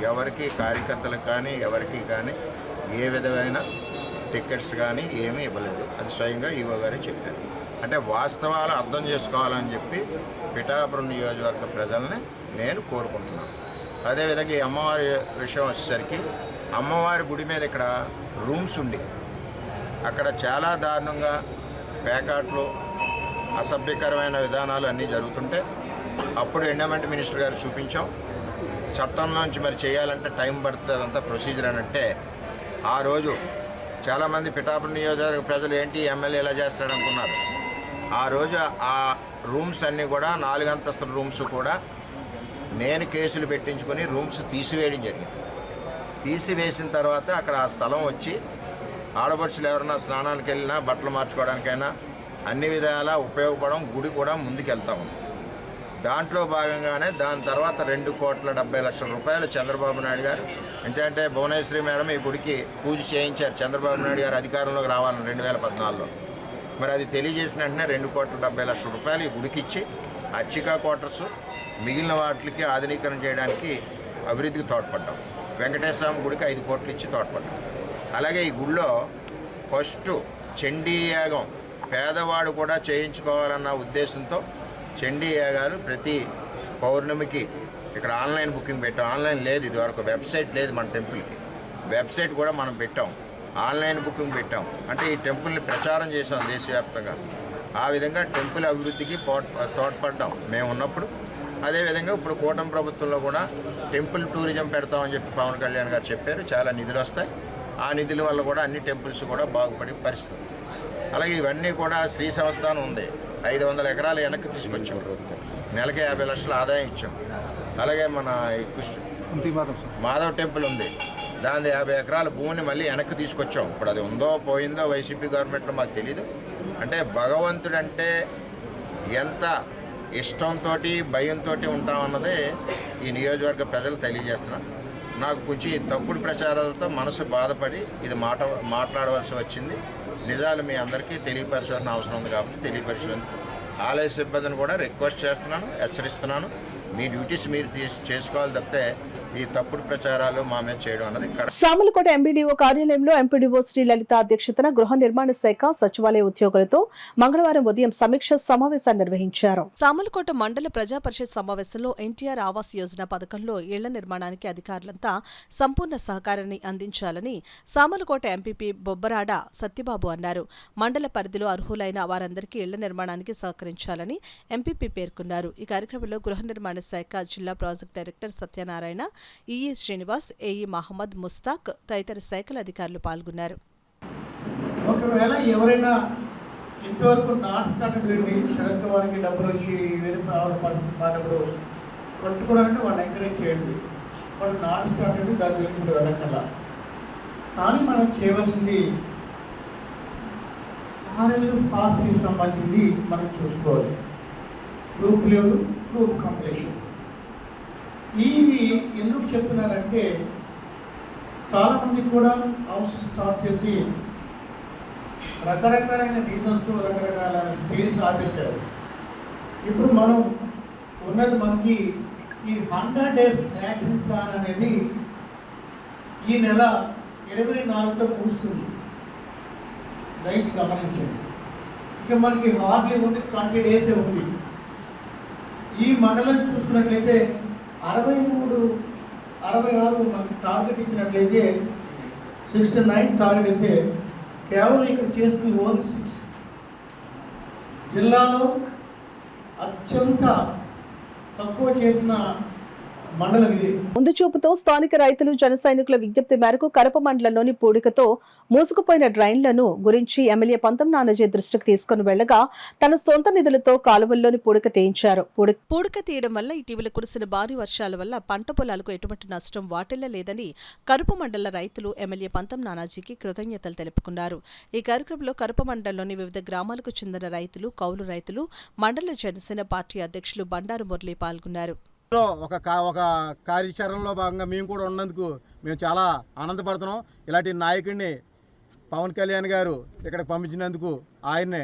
ఎవరికి కార్యకర్తలకు కానీ ఎవరికి కానీ ఏ విధమైన టికెట్స్ కానీ ఏమీ ఇవ్వలేదు. అది స్వయంగా ఈవో గారే చెప్పారు. అంటే వాస్తవాలు అర్థం చేసుకోవాలని చెప్పి పిఠాపురం నియోజకవర్గ ప్రజల్ని నేను కోరుకుంటున్నాను. అదేవిధంగా ఈ అమ్మవారి విషయం వచ్చేసరికి అమ్మవారి గుడి మీద ఇక్కడ రూమ్స్ ఉండి అక్కడ చాలా దారుణంగా పేకాట్లు, అసభ్యకరమైన విధానాలు అన్నీ జరుగుతుంటే అప్పుడు ఎండోమెంట్ మినిస్టర్ గారు చూపించాం. చట్టంలోంచి మరి చేయాలంటే టైం పడుతుంది, అదంతా ప్రొసీజర్ అని అంటే ఆ రోజు చాలామంది పిఠాపురం నియోజకవర్గ ప్రజలు ఏంటి ఎమ్మెల్యే ఎలా చేస్తాడనుకున్నారు. ఆ రోజు ఆ రూమ్స్ అన్నీ కూడా 4 అంతస్తుల రూమ్స్ కూడా నేను కేసులు పెట్టించుకొని రూమ్స్ తీసివేయడం జరిగింది. తీసివేసిన తర్వాత అక్కడ ఆ స్థలం వచ్చి ఆడపడుచులు ఎవరైనా స్నానానికి వెళ్ళినా బట్టలు మార్చుకోవడానికైనా అన్ని విధాలా ఉపయోగపడడం, గుడి కూడా ముందుకెళ్తా ఉంది. దాంట్లో భాగంగానే దాని తర్వాత 2,70,00,000 రూపాయలు చంద్రబాబు నాయుడు గారు, ఎందుకంటే భువనేశ్వరి మేడం ఈ గుడికి పూజ చేయించారు చంద్రబాబు నాయుడు గారు అధికారంలోకి రావాలని 2014లో. మరి అది తెలియజేసిన వెంటనే 2,70,00,000 రూపాయలు ఈ గుడికి ఇచ్చి అర్చికా క్వార్టర్స్ మిగిలిన వాటికి ఆధునీకరణ చేయడానికి అభివృద్ధికి తోడ్పడ్డాం. వెంకటేశ్వర గుడికి 5 కోట్లు ఇచ్చి తోడ్పడ్డాం. అలాగే ఈ గుడిలో ఫస్ట్ చండీ యాగం పేదవాడు కూడా చేయించుకోవాలన్న ఉద్దేశంతో చండీ యాగాలు ప్రతి పౌర్ణమికి ఇక్కడ ఆన్లైన్ బుకింగ్ పెట్టాం. ఆన్లైన్ లేదు ఇదివరకు, వెబ్సైట్ లేదు మన టెంపుల్కి. వెబ్సైట్ కూడా మనం పెట్టాం, ఆన్లైన్ బుకింగ్ పెట్టాం. అంటే ఈ టెంపుల్ని ప్రచారం చేసాం దేశవ్యాప్తంగా. ఆ విధంగా టెంపుల్ అభివృద్ధికి తోడ్పడ్డాం మేము ఉన్నప్పుడు. అదేవిధంగా ఇప్పుడు కూటమి ప్రభుత్వంలో కూడా టెంపుల్ టూరిజం పెడతామని చెప్పి పవన్ కళ్యాణ్ గారు చెప్పారు. చాలా నిధులు వస్తాయి. ఆ నిధుల వల్ల కూడా అన్ని టెంపుల్స్ కూడా బాగుపడే పరిస్థితి. అలాగే ఇవన్నీ కూడా శ్రీ సంస్థానం ఉంది, 500 ఎకరాలు వెనక్కి తీసుకొచ్చాం, నెలకి 50 లక్షల ఆదాయం ఇచ్చాం. అలాగే మన మాధవ్ టెంపుల్ ఉంది, దాని 50 ఎకరాల భూమిని మళ్ళీ వెనక్కి తీసుకొచ్చాం. ఇప్పుడు అది ఉందో పోయిందో వైసీపీ గవర్నమెంట్లో మాకు తెలీదు. అంటే భగవంతుడంటే ఎంత ఇష్టంతో భయంతో ఉంటామన్నదే ఈ నియోజకవర్గ ప్రజలు తెలియజేస్తున్నారు. నాకు కొంచెం తప్పుడు ప్రచారాలతో మనసు బాధపడి ఇది మాట్లాడవలసి వచ్చింది. నిజాలు మీ అందరికీ తెలియపరచాల్సిన అవసరం ఉంది కాబట్టి తెలియపరిచేందుకు ఆలయ సిబ్బందిని కూడా రిక్వెస్ట్ చేస్తున్నాను, హెచ్చరిస్తున్నాను. మీ డ్యూటీస్ మీరు చేసుకోవాలి తప్పితే ఈ తప్పుడు ప్రచారాలు మా మీద చేయడం అన్నది సామలకోట ఎంపీడీఓ కార్యాలయంలో ఎంపీడీఓ శ్రీ లలిత అధ్యక్షతన గృహ నిర్మాణ శాఖ సచివాలయ ఉద్యోగులతో మంగళవారం ఉదయం సమీక్ష సమావేశాన్ని నిర్వహించారు. సామలకోట మండల ప్రజా పరిషత్ సమావేశంలో ఎన్టీఆర్ ఆవాస్ యోజన పథకంలో ఇళ్ల నిర్మాణానికి అధికారులంతా సంపూర్ణ సహకారాన్ని అందించాలని సామలకోట ఎంపీపీ బొబ్బరాడ సత్యబాబు అన్నారు. మండల పరిధిలో అర్హులైన వారందరికీ ఇళ్ల నిర్మాణానికి సహకరించాలని ఎంపీపీ పేర్కొన్నారు. ఈ కార్యక్రమంలో గృహ నిర్మాణ శాఖ జిల్లా project director Satyanarayana, EE Srinivas, AE Mohammed Mustaq తదితర శాఖల అధికారులు పాల్గొన్నారు. ఒకవేళ ఎవరైనా ఇంతవరకు నాన్ స్టార్టెడ్ సడన్గా వారికి డబ్బులు వచ్చి వేరే పరిస్థితి మారినప్పుడు కట్టుకోవడానికి వాళ్ళు ఎంకరేజ్ చేయండి. వాళ్ళు నాన్ స్టార్టెడ్ దాని గురించి ఇప్పుడు వెళ్ళకల్లా. కానీ మనం చేయవలసింది RLU సంబంధించింది మనం చూసుకోవాలి. Group level, group completion. ఇవి ఎందుకు చెప్తున్నానంటే చాలామంది కూడా హౌస్ స్టార్ట్ చేసి రకరకాలైన రీజన్స్తో రకరకాల స్టేజ్ ఆపేశారు. ఇప్పుడు మనం ఉన్నది మనకి ఈ 100 days యాక్షన్ ప్లాన్ అనేది ఈ నెల 24తో ముగుస్తుంది. దయచేసి గమనించండి. ఇక మనకి హార్డ్లీ ఉంది 20 days ఉంది. ఈ మండలం చూసుకున్నట్లయితే 66 మనకి టార్గెట్ ఇచ్చినట్లయితే 69 టార్గెట్ అయితే కేవలం ఇక్కడ చేస్తుంది ఓన్లీ 6. జిల్లాలో అత్యంత తక్కువ చేసిన మండలం ఇది. ముందు చూపుతో స్థానిక రైతులు జన సైనికుల విజ్ఞప్తి మేరకు కరప మండలంలోని పూడికతో మూసుకుపోయిన డ్రైన్లను గురించి ఎమ్మెల్యే పంతం నానాజీ దృష్టికి తీసుకుని వెళ్లగా తన సొంత నిధులతో కాలువల్లోని పూడిక తీయించారు. పూడిక తీయడం వల్ల ఇటీవల కురిసిన భారీ వర్షాల వల్ల పంట పొలాలకు ఎటువంటి నష్టం వాటిల్లలేదని కరప మండల రైతులు ఎమ్మెల్యే పంతం నానాజీకి కృతజ్ఞతలు తెలుపుకున్నారు. ఈ కార్యక్రమంలో కరప మండలంలోని వివిధ గ్రామాలకు చెందిన రైతులు, కౌలు రైతులు, మండల జనసేన పార్టీ అధ్యక్షులు బండారు మురళి పాల్గొన్నారు. ఒక కార్యాచరణలో భాగంగా మేము కూడా ఉన్నందుకు మేము చాలా ఆనందపడుతున్నాం. ఇలాంటి నాయకుడిని పవన్ కళ్యాణ్ గారు ఇక్కడికి పంపించినందుకు ఆయన్ని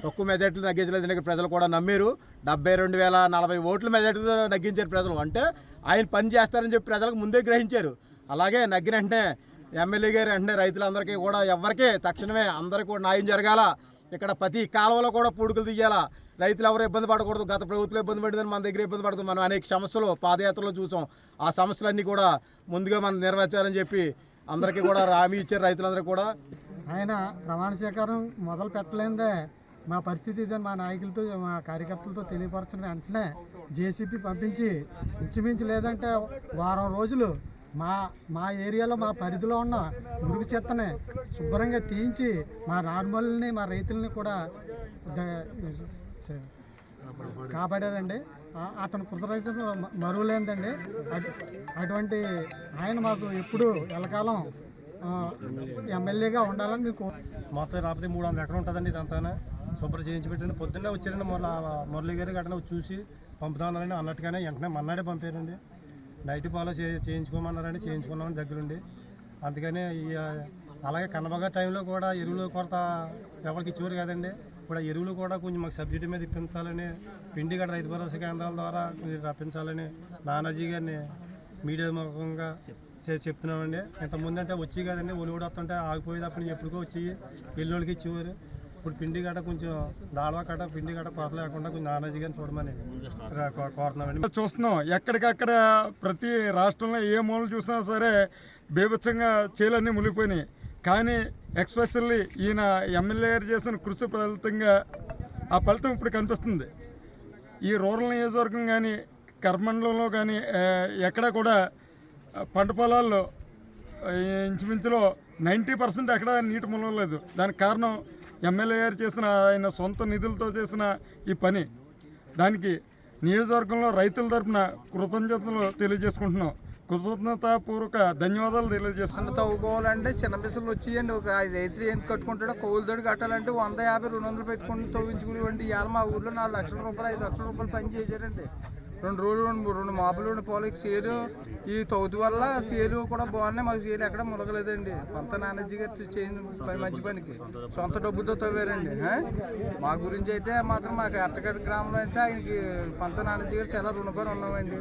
తక్కువ మెజార్టీలు తగ్గించలేదు. ప్రజలు కూడా నమ్మారు. 72,040 ఓట్ల మెజార్టీతో నగ్గించారు ప్రజలు. అంటే ఆయన పని చేస్తారని చెప్పి ప్రజలకు ముందే గ్రహించారు. అలాగే నగ్గిన వెంటనే ఎమ్మెల్యే గారు వెంటనే రైతులందరికీ కూడా ఎవరికీ తక్షణమే అందరికీ కూడా న్యాయం జరగాల. ఇక్కడ ప్రతి కాలువలో కూడా పూడుకలు తీయాలా. రైతులు ఎవరు ఇబ్బంది పడకూడదు. గత ప్రభుత్వం ఇబ్బంది పడిందని మన దగ్గర ఇబ్బంది పడుతుంది. మనం అనేక సమస్యలు పాదయాత్రలో చూసాం. ఆ సమస్యలన్నీ కూడా ముందుగా మనం నెరవేర్చాలని చెప్పి అందరికీ కూడా హామీ ఇచ్చారు రైతులందరికీ కూడా. ఆయన ప్రమాణ స్వీకారం మొదలు పెట్టలేదే మా పరిస్థితి ఇదని మా నాయకులతో మా కార్యకర్తలతో తెలియపరచిన వెంటనే జేసీపీ పంపించి ఇంచుమించు లేదంటే వారం రోజులు మా ఏరియాలో మా పరిధిలో ఉన్న మురుగు చెత్తని శుభ్రంగా తీయించి మా నార్మల్ని మా రైతుల్ని కూడా కాపాడారండి. అతను కృతజ్ఞతలు మరువలేదండి. అటువంటి ఆయన మాకు ఎప్పుడు ఎల్లకాలం ఎమ్మెల్యేగా ఉండాలని మీకు మొత్తం రాకపోతే 300 ఎకరం ఉంటుందండి. ఇదంతా శుభ్రం చేయించి పెట్టండి. పొద్దున్నే వచ్చారండి మురళి గారికి అట్లా చూసి పంపుతామన్నారండి. అన్నట్టుగానే వెంటనే మన్నాడే పంపారండి. నైట్ పాలో చేయించుకోమన్నారండి. చేయించుకున్నామని దగ్గరుండి. అందుకని అలాగే కన్నబాగా టైంలో కూడా ఎరువులు కొరత ఎవరికి ఇచ్చేవారు కదండి. ఇప్పుడు ఎరువులు కూడా కొంచెం మాకు సబ్సిడీ మీద ఇప్పించాలని పిండి గట్ట రైతు భరోసా కేంద్రాల ద్వారా రప్పించాలని నానాజీ గారిని మీడియా ముఖంగా చెప్తున్నామండి. ఇంతకుముందు అంటే వచ్చి కదండి ఒలివుడు వస్తుంటే ఆగిపోయేది. అప్పుడు ఎప్పటికో వచ్చి ఎల్లుళ్ళకి ఇచ్చేవారు. ఇప్పుడు పిండి గట్ట కొంచెం దాళవా కట్ట పిండి గట్ట కొరత లేకుండా కొంచెం నానాజీ గారిని చూడమని కోరుతున్నామండి. చూస్తున్నాం ఎక్కడికక్కడ ప్రతి రాష్ట్రంలో ఏ మూలలు చూసినా సరే బీభత్సంగా చేలన్నీ మునిగిపోయినాయి. కానీ ఎక్స్పెషల్లీ ఈయన ఎమ్మెల్యే గారు చేసిన కృషి ఫలితంగా ఆ ఫలితం ఇప్పుడు కనిపిస్తుంది. ఈ రూరల్ నియోజకవర్గం కానీ కర్మండలంలో కానీ ఎక్కడ కూడా పంట పొలాల్లో ఇంచుమించులో 90% ఎక్కడ నీటి మునగలేదు. దానికి కారణం ఎమ్మెల్యే గారు చేసిన ఆయన సొంత నిధులతో చేసిన ఈ పని. దానికి నియోజకవర్గంలో రైతుల తరఫున కృతజ్ఞతలు తెలియజేసుకుంటున్నాం. కృతజ్ఞతాపూర్వక ధన్యవాదాలు తెలియజేస్తున్నాం. తవ్వుకోవాలంటే చిన్న మిషన్లు వచ్చేయండి. ఒక రైతులు ఏం కట్టుకుంటాడో కౌలుతోడు కట్టాలంటే 150, 200 పెట్టుకుని తవ్వించుకునేవండి. ఇవాళ మా ఊళ్ళో 4 లక్షల రూపాయలు 5 లక్షల రూపాయలు పని చేశారండి. 2 రోజులు 2 మాపులు 2 పొలకి సేలు ఈ తవ్వుతు వల్ల సేలు కూడా బాగున్నాయి. మాకు సేలు ఎక్కడ మునగలేదండి. పంత నానాజీ గారు మంచి పనికి సొంత డబ్బుతో తవ్వారండి. మా గురించి అయితే మాత్రం మాకు అట్టగడ్డ గ్రామంలో అయితే ఆయనకి పంత నానాజీ గారు చాలా రుణపడి ఉన్నామండి.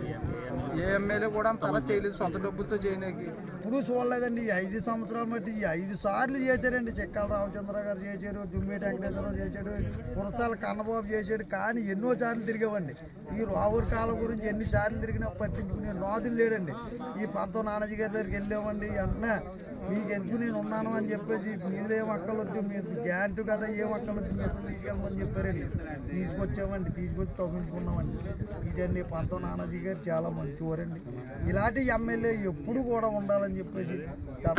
ఏ ఎమ్మెల్యే కూడా అలా చేయలేదు సొంత డబ్బులతో చేయడానికి. ఇప్పుడు చూడలేదండి. ఈ 5 సంవత్సరాలు బట్టి 5 సార్లు చేశారండి. చెక్కాల రామచంద్ర గారు చేశారు, దుమ్మేటి వెంకటేశ్వరరావు చేశాడు, పురసాల కన్నబాబు చేశాడు. కానీ ఎన్నో సార్లు తిరిగామండి. ఈ రావురు కాలం గురించి ఎన్నిసార్లు తిరిగినా పట్టించుకునే నాదులు లేడండి. ఈ పంతం నానాజీ గారి దగ్గరికి వెళ్ళామండి. వెంటనే మీకు ఎందుకు నేను ఉన్నాను అని చెప్పేసి మీరు ఏం అక్కలొద్దు, మీరు గ్యాంటు గట్రా ఏం అక్కలొద్దు, మిషన్ తీసుకెళ్ళమని చెప్పారండి. తీసుకొచ్చామండి. తీసుకొచ్చి తవ్వించుకున్నామండి. ఇదండి పంతం నానాజీ గారు చాలా మంచివారండి. ఇలాంటి ఎమ్మెల్యే ఎప్పుడు కూడా ఉండాలని చెప్పేసి.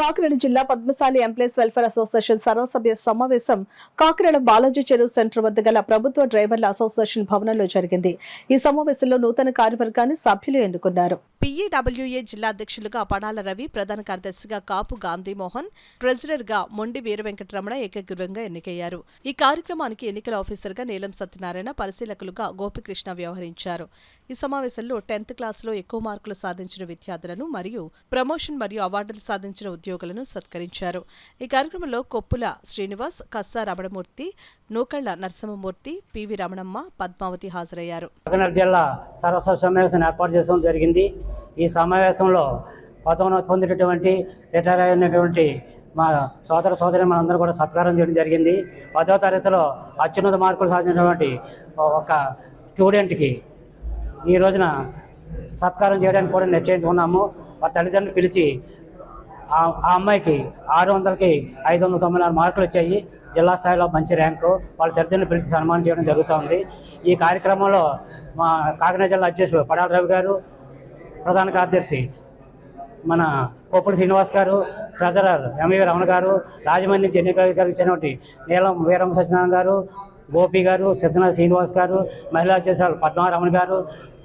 కాకినాడ జిల్లా పద్మశాలి ఎంప్లాయీస్ వెల్ఫేర్ అసోసియేషన్ సర్వసభ్య సమావేశం కాకినాడ బాలాజీ చెరువు సెంటర్ వద్ద గల ప్రభుత్వ డ్రైవర్ల అసోసియేషన్ భవనంలో జరిగింది. ఈ సమావేశంలో నూతన కార్యవర్గాన్ని సభ్యులు ఎన్నుకున్నారు. PEWA జిల్లా అధ్యక్షులుగా పడాల రవి, ప్రధాన కార్యదర్శిగా కాపు గాంధీమోహన్, ట్రెజరర్ గా మొండి వీర వెంకటరమణ ఏకగ్రీవంగా ఎన్నికయ్యారు. ఈ కార్యక్రమానికి ఎన్నికల ఆఫీసర్గా నీలం సత్యనారాయణ, పరిశీలకులుగా గోపికృష్ణ వ్యవహరించారు. ఈ సమావేశంలో 10th క్లాసులో ఎక్కువ మార్కులు సాధించిన విద్యార్థులను మరియు ప్రమోషన్ మరియు అవార్డులు సాధించిన ఉద్యోగులను సత్కరించారు. ఈ కార్యక్రమంలో కొప్పుల శ్రీనివాస్, కస్సా రమణమూర్తి, నూకళ్ల నరసింహమూర్తి, పివి రమణమ్మ, పద్మావతి హాజరయ్యారు. కాకినాడ జిల్లా సరస్వతి సమావేశం ఏర్పాటు చేయడం జరిగింది. ఈ సమావేశంలో పదోన్నతి పొందినటువంటి రిటైర్ అయినటువంటి మా సోదరి మనందరూ కూడా సత్కారం చేయడం జరిగింది. 10వ తరగతిలో అత్యున్నత మార్కులు సాధించినటువంటి ఒక స్టూడెంట్కి ఈ రోజున సత్కారం చేయడానికి కూడా నిశ్చయించుకున్నాము. వారి తల్లిదండ్రులు పిలిచి ఆ అమ్మాయికి 600కి 594 మార్కులు వచ్చాయి. జిల్లా స్థాయిలో మంచి ర్యాంకు. వాళ్ళ తల్లిదండ్రులు పిలిచి సన్మానం చేయడం జరుగుతుంది. ఈ కార్యక్రమంలో మా కాకినాడ జిల్లా అధ్యక్షులు పడాల రవి గారు, ప్రధాన కార్యదర్శి మన కోపుల శ్రీనివాస్ గారు, ట్రెజరర్ ఎంవి రమణ గారు, రాజమండ్రి నుంచి ఎన్నికలకు ఇచ్చినటువంటి నీలం వీరం సత్యనారాయణ గారు, గోపి గారు, సిద్ధనాథ్ శ్రీనివాస్ గారు, మహిళా అధ్యక్షురాలు పద్మారమణ గారు,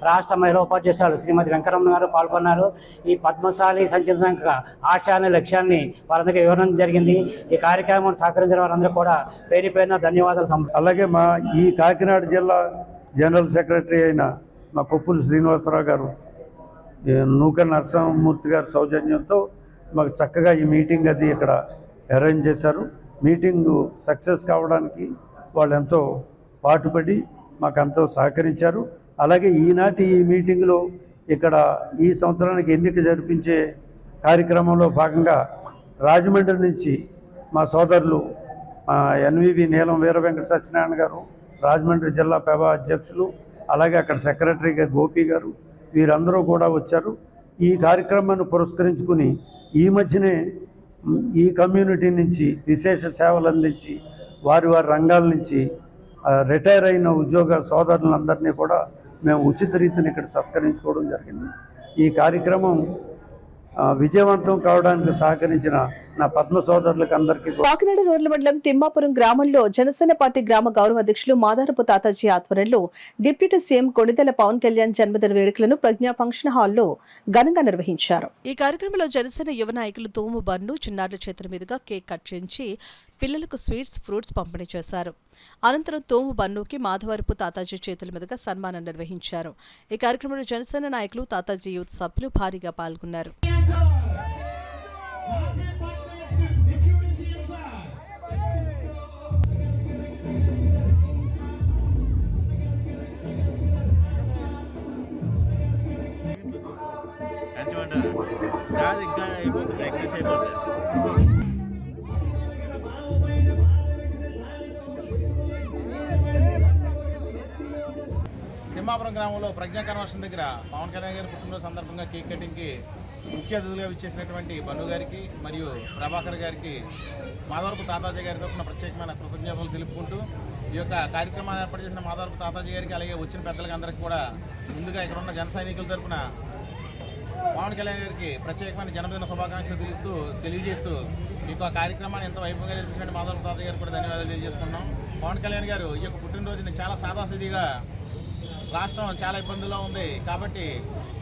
రాష్ట్ర మహిళా ఉపాధ్యక్షురాలు శ్రీమతి వెంకరమణ గారు పాల్గొన్నారు. ఈ పద్మశాలి సంక్షేమ సంఘ ఆశయాన్ని, లక్ష్యాన్ని వారందరికీ వివరించడం జరిగింది. ఈ కార్యక్రమాన్ని సహకరించిన వారందరూ కూడా పేరు పేరున ధన్యవాదాలు. అలాగే మా ఈ కాకినాడ జిల్లా జనరల్ సెక్రటరీ అయిన మా కొప్పుల శ్రీనివాసరావు గారు, నూకల నరసింహమూర్తి గారి సౌజన్యంతో మాకు చక్కగా ఈ మీటింగ్ అది ఇక్కడ అరేంజ్ చేశారు. మీటింగు సక్సెస్ కావడానికి వాళ్ళు ఎంతో పాటుపడి మాకు ఎంతో సహకరించారు. అలాగే ఈనాటి ఈ మీటింగ్లో ఇక్కడ ఈ సంవత్సరానికి ఎన్నిక జరిపించే కార్యక్రమంలో భాగంగా రాజమండ్రి నుంచి మా సోదరులు ఎన్వివి నీలం వీర వెంకట సత్యనారాయణ గారు, రాజమండ్రి జిల్లా పెబా అధ్యక్షులు, అలాగే అక్కడ సెక్రటరీగా గోపి గారు, వీరందరూ కూడా వచ్చారు. ఈ కార్యక్రమాన్ని పురస్కరించుకుని ఈ మధ్యనే ఈ కమ్యూనిటీ నుంచి విశేష సేవలు అందించి వారి రంగాల నుంచి రిటైర్ అయిన ఉద్యోగ సోదరులందరినీ కూడా మేము ఉచిత రీతిని ఇక్కడ సత్కరించుకోవడం జరిగింది. ఈ కార్యక్రమం విజయవంతం కావడానికి సహకరించిన నా పద్మ సోదరులకు అందరికీ. కాకినాడ రూరల్ మండలం తిమ్మాపురం గ్రామంలో జనసేన పార్టీ గ్రామ గౌరవ అధ్యక్షులు మాదారపు తాతాజీ ఆధ్వర్యంలో డిప్యూటీ సీఎం కొణిదెల పవన్ కళ్యాణ్ జన్మదిన వేడుకలను ప్రజ్ఞా ఫంక్షన్ హాల్లో ఘనంగా నిర్వహించారు. ఈ కార్యక్రమంలో జనసేన యువ నాయకులు తోము బన్ను చిన్నారుల చేతుల మీదుగా కేక్ కట్ చేయించి పిల్లలకు స్వీట్స్, ఫ్రూట్స్ పంపిణీ చేశారు. అనంతరం తోము బన్నుకి మాధవరపు తాతాజీ చేతుల మీదుగా సన్మానం నిర్వహించారు. ఈ కార్యక్రమంలో జనసేన నాయకులు, తాతాజీ యూత్ సభ్యులు భారీగా పాల్గొన్నారు. తిమ్మాపురం గ్రామంలో ప్రజ్ఞా కన్వర్షన్ దగ్గర పవన్ కళ్యాణ్ గారి పుట్టినరోజు సందర్భంగా కేక్ కటింగ్కి ముఖ్య అతిథులుగా విచ్చేసినటువంటి బన్ను గారికి మరియు ప్రభాకర్ గారికి మాధవరపు తాతాజీ గారి తరఫున ప్రత్యేకమైన కృతజ్ఞతలు తెలుపుకుంటూ ఈ యొక్క కార్యక్రమాన్ని ఏర్పాటు చేసిన మాధవరపు తాతాజీ గారికి, అలాగే వచ్చిన పెద్దలకి అందరికీ కూడా ముందుగా ఇక్కడ ఉన్న జన సైనికుల తరఫున పవన్ కళ్యాణ్ గారికి ప్రత్యేకమైన జన్మదిన శుభాకాంక్షలు తెలియజేస్తూ ఈ యొక్క కార్యక్రమాన్ని ఎంత వైభవంగా జరిపించినట్టు మాధవరపు తాతాజీ గారికి కూడా ధన్యవాదాలు తెలియజేసుకున్నాం. పవన్ కళ్యాణ్ గారు ఈ యొక్క పుట్టినరోజుని చాలా సాదాసీదిగా, రాష్ట్రం చాలా ఇబ్బందుల్లో ఉంది కాబట్టి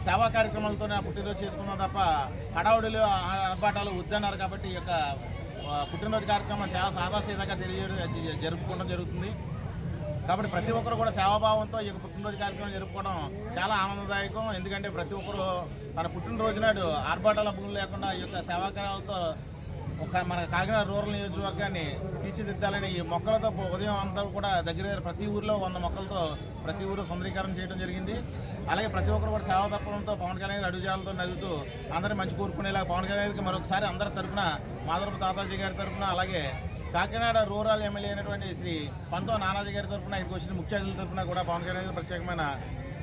సేవా కార్యక్రమాలతోనే పుట్టినరోజు చేసుకున్నాం తప్ప హడావుడిలు, ఆర్భాటాలు వద్దన్నారు. కాబట్టి ఈ యొక్క పుట్టినరోజు కార్యక్రమం చాలా సాదాసీదాగా జరుపుకోవడం జరుగుతుంది. కాబట్టి ప్రతి ఒక్కరు కూడా సేవాభావంతో ఈ యొక్క పుట్టినరోజు కార్యక్రమం జరుపుకోవడం చాలా ఆనందదాయకం. ఎందుకంటే ప్రతి ఒక్కరు తన పుట్టినరోజు నాడు ఆర్భాటాల భూములు లేకుండా ఈ యొక్క సేవాకార్యాలతో మన కాకినాడ రూరల్ నియోజకవర్గాన్ని తీర్చిదిద్దాలని ఈ మొక్కలతో ఉదయం అంతా కూడా దగ్గర ప్రతి ఊరిలో 100 మొక్కలతో ప్రతి ఊరు సుందరీకరణ చేయడం జరిగింది. అలాగే ప్రతి ఒక్కరు కూడా సేవా తత్వంతో పవన్ కళ్యాణ్ అడుగుజాలతో నడుగుతూ అందరినీ మంచి కోరుకునేలా పవన్ కళ్యాణ్కి మరొకసారి అందరి తరఫున, మాధవరపు తాతాజీ గారి తరఫున, అలాగే కాకినాడ రూరల్ ఎమ్మెల్యే అయినటువంటి శ్రీ పంతో నానాజీ గారి తరఫున, ఇక్కడికి వచ్చిన ముఖ్య అతిథుల తరఫున కూడా పవన్ కళ్యాణ్ ప్రత్యేకమైన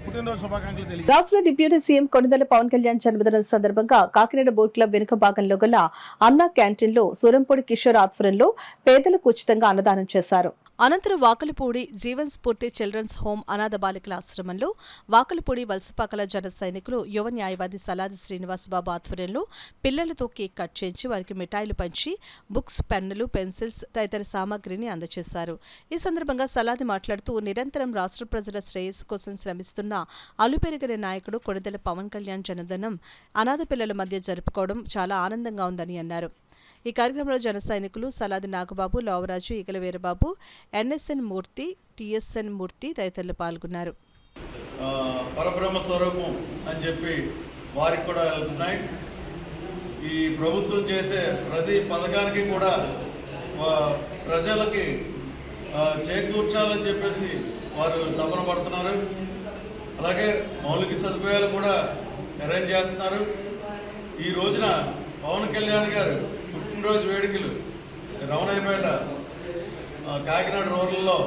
పుట్టినరోజు శుభాకాంక్షలు తెలియజేస్తారు. రాష్ట్ర డిప్యూటీ సీఎం కొణిదెల పవన్ కళ్యాణ్ జన్మదినం సందర్భంగా కాకినాడ బోట్ క్లబ్ వెనుక భాగంలో గల అన్నా క్యాంటీన్లో సూరంపూడి కిషోర్ ఆధ్వర్యంలో పేదలకు ఉచితంగా అన్నదానం చేశారు. అనంతరం వాకలపూడి జీవన్ స్ఫూర్తి చిల్డ్రన్స్ హోం అనాథ బాలికల ఆశ్రమంలో వాకలపూడి వలసపాకల జన సైనికులు యువ న్యాయవాది సలాది శ్రీనివాస్ బాబు ఆధ్వర్యంలో పిల్లలతో కేక్ కట్ చేయించి వారికి మిఠాయిలు పంచి బుక్స్, పెన్నులు, పెన్సిల్స్ తదితర సామాగ్రిని అందజేశారు. ఈ సందర్భంగా సలాది మాట్లాడుతూ నిరంతరం రాష్ట్ర ప్రజల శ్రేయస్సు కోసం శ్రమిస్తున్న అలుపెరిగిన నాయకుడు కొణిదెల పవన్ కళ్యాణ్ జన్మదినం అనాథ పిల్లల మధ్య జరుపుకోవడం చాలా ఆనందంగా ఉందని అన్నారు. ఈ కార్యక్రమంలో జన సైనికులు సలాది నాగబాబు, లోవరాజు, ఈగల వీరబాబు, ఎన్ఎస్ఎన్ మూర్తి, టిఎస్ఎన్ మూర్తి తదితరులు పాల్గొన్నారు. పరబ్రహ్మ స్వరూపం అని చెప్పి వారికి కూడా వెళ్తున్నాయి. ఈ ప్రభుత్వం చేసే ప్రతి పథకానికి కూడా ప్రజలకి చేకూర్చాలని చెప్పేసి వారు తపన పడుతున్నారు. అలాగే మౌలిక సదుపాయాలు కూడా అరేంజ్ చేస్తున్నారు. ఈ రోజున పవన్ కళ్యాణ్ గారు పుట్టినరోజు వేడుకలు రమణయ్యపేట కాకినాడ రూరల్లో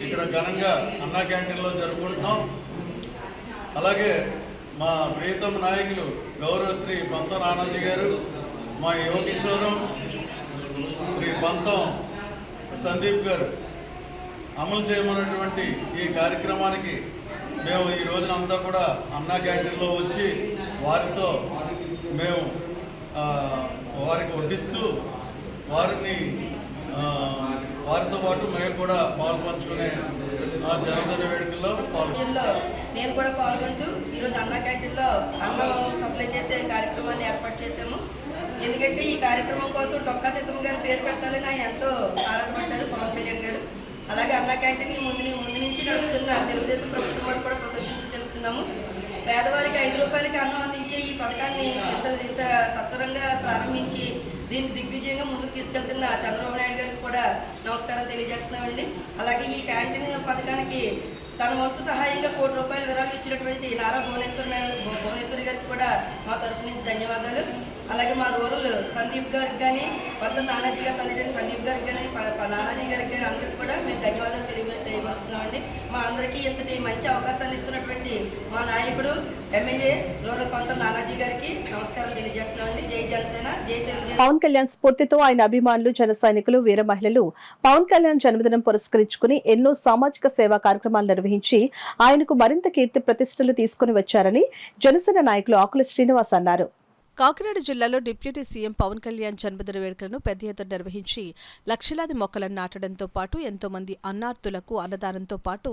ఇక్కడ ఘనంగా అన్నా క్యాంటీన్లో జరుపుకుంటున్నాం. అలాగే మా ప్రియతమ నాయకులు గౌరవ శ్రీ పంతం నానాజీ గారు, మా యోగేశ్వరం శ్రీ పంతం సందీప్ గారు అమలు చేయమన్నటువంటి ఈ కార్యక్రమానికి మేము ఈ రోజున అంతా కూడా అన్నా క్యాంటీన్లో వచ్చి వారితో మేము వారికి వడ్డిస్తూ వారితో పాటు మేము కూడా పాల్పంచుకునే ఆ జన్మదిన వేడుకల్లో నేను కూడా పాల్గొంటూ ఈరోజు అన్నా క్యాంటీన్లో అన్నం సప్లై చేసే కార్యక్రమాన్ని ఏర్పాటు చేశాము. ఎందుకంటే ఈ కార్యక్రమం కోసం డొక్కా సీతమ్మ గారు పేరు పెట్టాలని ఆయన ఎంతో ఆరాటపడ్డారు పవన్ కళ్యాణ్ గారు. అలాగే అన్నా క్యాంటీన్ని ముందు నుంచి నడుపుతున్న తెలుగుదేశం ప్రభుత్వం వారు కూడా కృతజ్ఞతలు తెలుపుతున్నాము. పేదవారికి 5 రూపాయలకి అన్నం అందించే ఈ పథకాన్ని ఇంత సత్వరంగా ప్రారంభించి దీన్ని దిగ్విజయంగా ముందుకు తీసుకెళ్తున్న చంద్రబాబు నాయుడు గారికి కూడా నమస్కారం తెలియజేస్తున్నామండి. అలాగే ఈ క్యాంటీన్ పథకానికి తన వంతు సహాయంగా ₹1 కోటి విరాళం ఇచ్చినటువంటి నారా భువనేశ్వరి గారికి కూడా మా తరపు నుంచి ధన్యవాదాలు. అలాగే మా రూరల్ సందీప్ గారికి కానీ, పంతం నానాజీ గారు తల్లిదండ్రులు సందీప్ గారికి కానీ, నానాజీ గారికి కానీ అందరికీ కూడా మేము ధన్యవాదాలు తెలియపరుస్తున్నామండి. మా అందరికీ ఇంతటి మంచి అవకాశాన్ని ఇస్తున్నటువంటి మా నాయకుడు ఎమ్మెల్యే రూరల్ పంతం నానాజీ గారికి నమస్కారం తెలియజేస్తున్నామండి. జై జనసేన, జై తెలుగుదేశం. పవన్ కళ్యాణ్ స్ఫూర్తితో ఆయన అభిమానులు, జన సైనికులు, వీర మహిళలు పవన్ కళ్యాణ్ జన్మదినం పురస్కరించుకుని ఎన్నో సామాజిక సేవా కార్యక్రమాలు నిర్వహించి ఆయనకు మరింత కీర్తి ప్రతిష్టలు తీసుకుని వచ్చారని జనసేన నాయకులు ఆకుల శ్రీనివాస్ అన్నారు. కాకినాడ జిల్లాలో డిప్యూటీ సీఎం పవన్ కళ్యాణ్ జన్మదిన వేడుకలను పెద్ద ఎత్తున నిర్వహించి లక్షలాది మొక్కలను నాటడంతో పాటు ఎంతో మంది అన్నార్థులకు అన్నదానంతో పాటు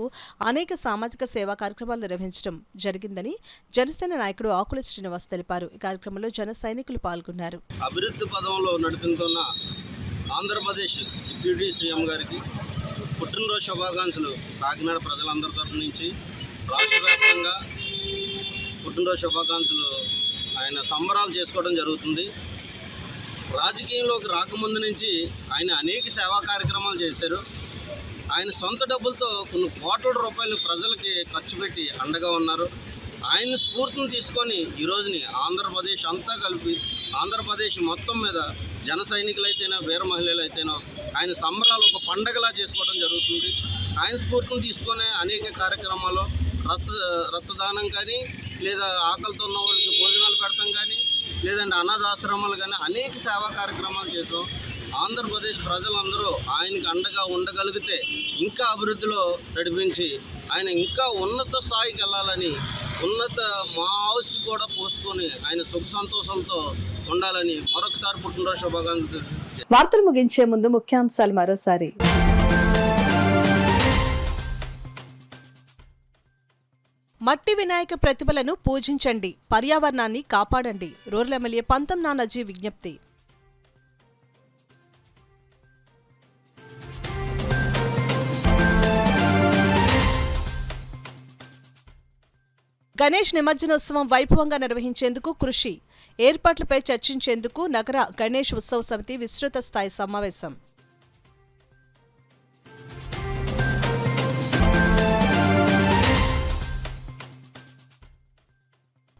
అనేక సామాజిక సేవా కార్యక్రమాలు నిర్వహించడం జరిగిందని జనసేన నాయకుడు ఆకుల శ్రీనివాస్ తెలిపారు. ఈ కార్యక్రమంలో జన సైనికులు పాల్గొన్నారు. అభివృద్ధి పదంలో నడుపుతున్న ఆంధ్రప్రదేశ్ డిప్యూటీ సీఎం గారికి పుట్టినరోజు శుభాకాంక్షలు కాకినాడ ప్రజలందరి తరఫు నుంచి. రాష్ట్ర వ్యాప్తంగా పుట్టినరోజు శుభాకాంక్షలు ఆయన సంబరాలు చేసుకోవడం జరుగుతుంది. రాజకీయంలోకి రాకముందు నుంచి ఆయన అనేక సేవా కార్యక్రమాలు చేశారు. ఆయన సొంత డబ్బులతో కొన్ని కోట్ల రూపాయలు ప్రజలకి ఖర్చు పెట్టి అండగా ఉన్నారు. ఆయన స్ఫూర్తిని తీసుకొని ఈ రోజుని ఆంధ్రప్రదేశ్ అంతా కలిపి ఆంధ్రప్రదేశ్ మొత్తం మీద జన సైనికులైతేనో, వీర మహిళలైతేనో ఆయన సంబరాలు ఒక పండగలా చేసుకోవడం జరుగుతుంది. ఆయన స్ఫూర్తిని తీసుకునే అనేక కార్యక్రమాలు రక్తదానం కానీ, లేదా ఆకలితో ఉన్న వాళ్ళకి భోజనాలు పెడతాం కానీ, లేదంటే అనాథాశ్రమాలు కానీ అనేక సేవా కార్యక్రమాలు చేసాం. ఆంధ్రప్రదేశ్ ప్రజలందరూ ఆయనకి అండగా ఉండగలిగితే ఇంకా అభివృద్ధిలో నడిపించి ఆయన ఇంకా ఉన్నత స్థాయికి వెళ్ళాలని, మా ఆయుష్ కూడా పోసుకొని ఆయన సుఖ సంతోషంతో ఉండాలని మరొకసారి పుట్టినరోజు శుభాకాంక్షలు. వార్తలు ముగించే ముందు ముఖ్యాంశాలు మరోసారి. మట్టి వినాయక ప్రతిభలను పూజించండి, పర్యావరణాన్ని కాపాడండి. రూరల్ ఎమ్మెల్యే పంతం నానాజీ విజ్ఞప్తి. గణేష్ నిమజ్జనోత్సవం వైభవంగా నిర్వహించేందుకు కృషి, ఏర్పాట్లపై చర్చించేందుకు నగర గణేష్ ఉత్సవ సమితి విస్తృత స్థాయి సమావేశం.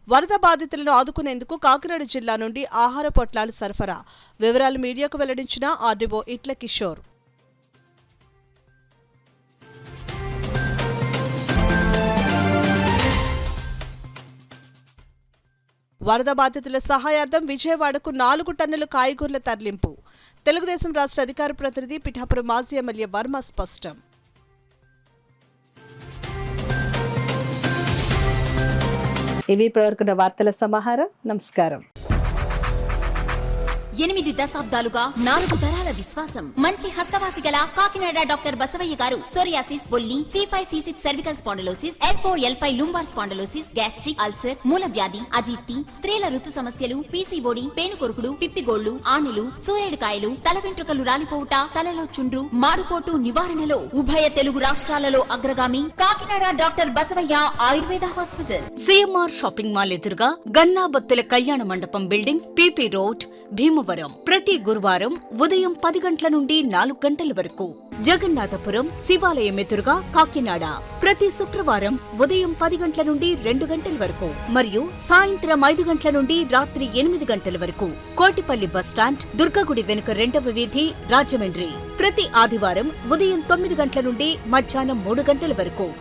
వరద బాధితులను ఆదుకునేందుకు కాకినాడ జిల్లా నుండి ఆహార పొట్లాలు సరఫరా. వివరాలు మీడియాకు వెల్లడించిన ఆర్డీఓ ఇట్ల కిషోర్. వరద బాధితుల సహాయార్థం విజయవాడకు 4 టన్నుల కాయగూరల తరలింపు. తెలుగుదేశం రాష్ట్ర అధికార ప్రతినిధి పిఠాపురం మాజీ ఎమ్మెల్యే వర్మ స్పష్టం. ఇవి ఇప్పటివరకున్న వార్తల సమాహారం. నమస్కారం. 8 దశాబ్దాలుగా 4 తరాల విశ్వాసం. మంచి హస్తవాసి గల కాకినాడ డాక్టర్ బసవయ్య గారు సోరియాసిస్, బొల్లి, C5C6 cervical spondylosis, L4L5 lumbar spondylosis, gastric ulcer, మూల వ్యాధి, అజీర్తి, స్త్రీల ఋతు సమస్యలు, PCOD, పేనుకొరుకుడు, పిప్పిగోళ్లు, ఆనెలు, సూరేడుకాయలు, తల వెంట్రుకలు రాలిపోవుట, తలలో చుండ్రు, మాడుకోటు నివారణలో ఉభయ తెలుగు రాష్ట్రాలలో అగ్రగామి Kakinada doctor Basavayya Ayurveda hospital. CMR shopping mall ఎదురుగా గన్నాబత్తుల కళ్యాణ మండపం building, PP road, Bhimavaram. Bhimavaram. ప్రతి గురువారం ఉదయం 10 గంటల నుండి 4 గంటల వరకు. జగన్నాథపురం శివాలయం ఎదురుగా కాకినాడ ప్రతి శుక్రవారం ఉదయం 10 గంటల నుండి 2 గంటల వరకు మరియు సాయంత్రం 5 గంటల నుండి రాత్రి 8 గంటల వరకు. కోటిపల్లి బస్టాండ్ దుర్గగుడి వెనుక 2వ వీధి రాజమండ్రి ప్రతి ఆదివారం ఉదయం 9 గంటల నుండి మధ్యాహ్నం 3 గంటల వరకు.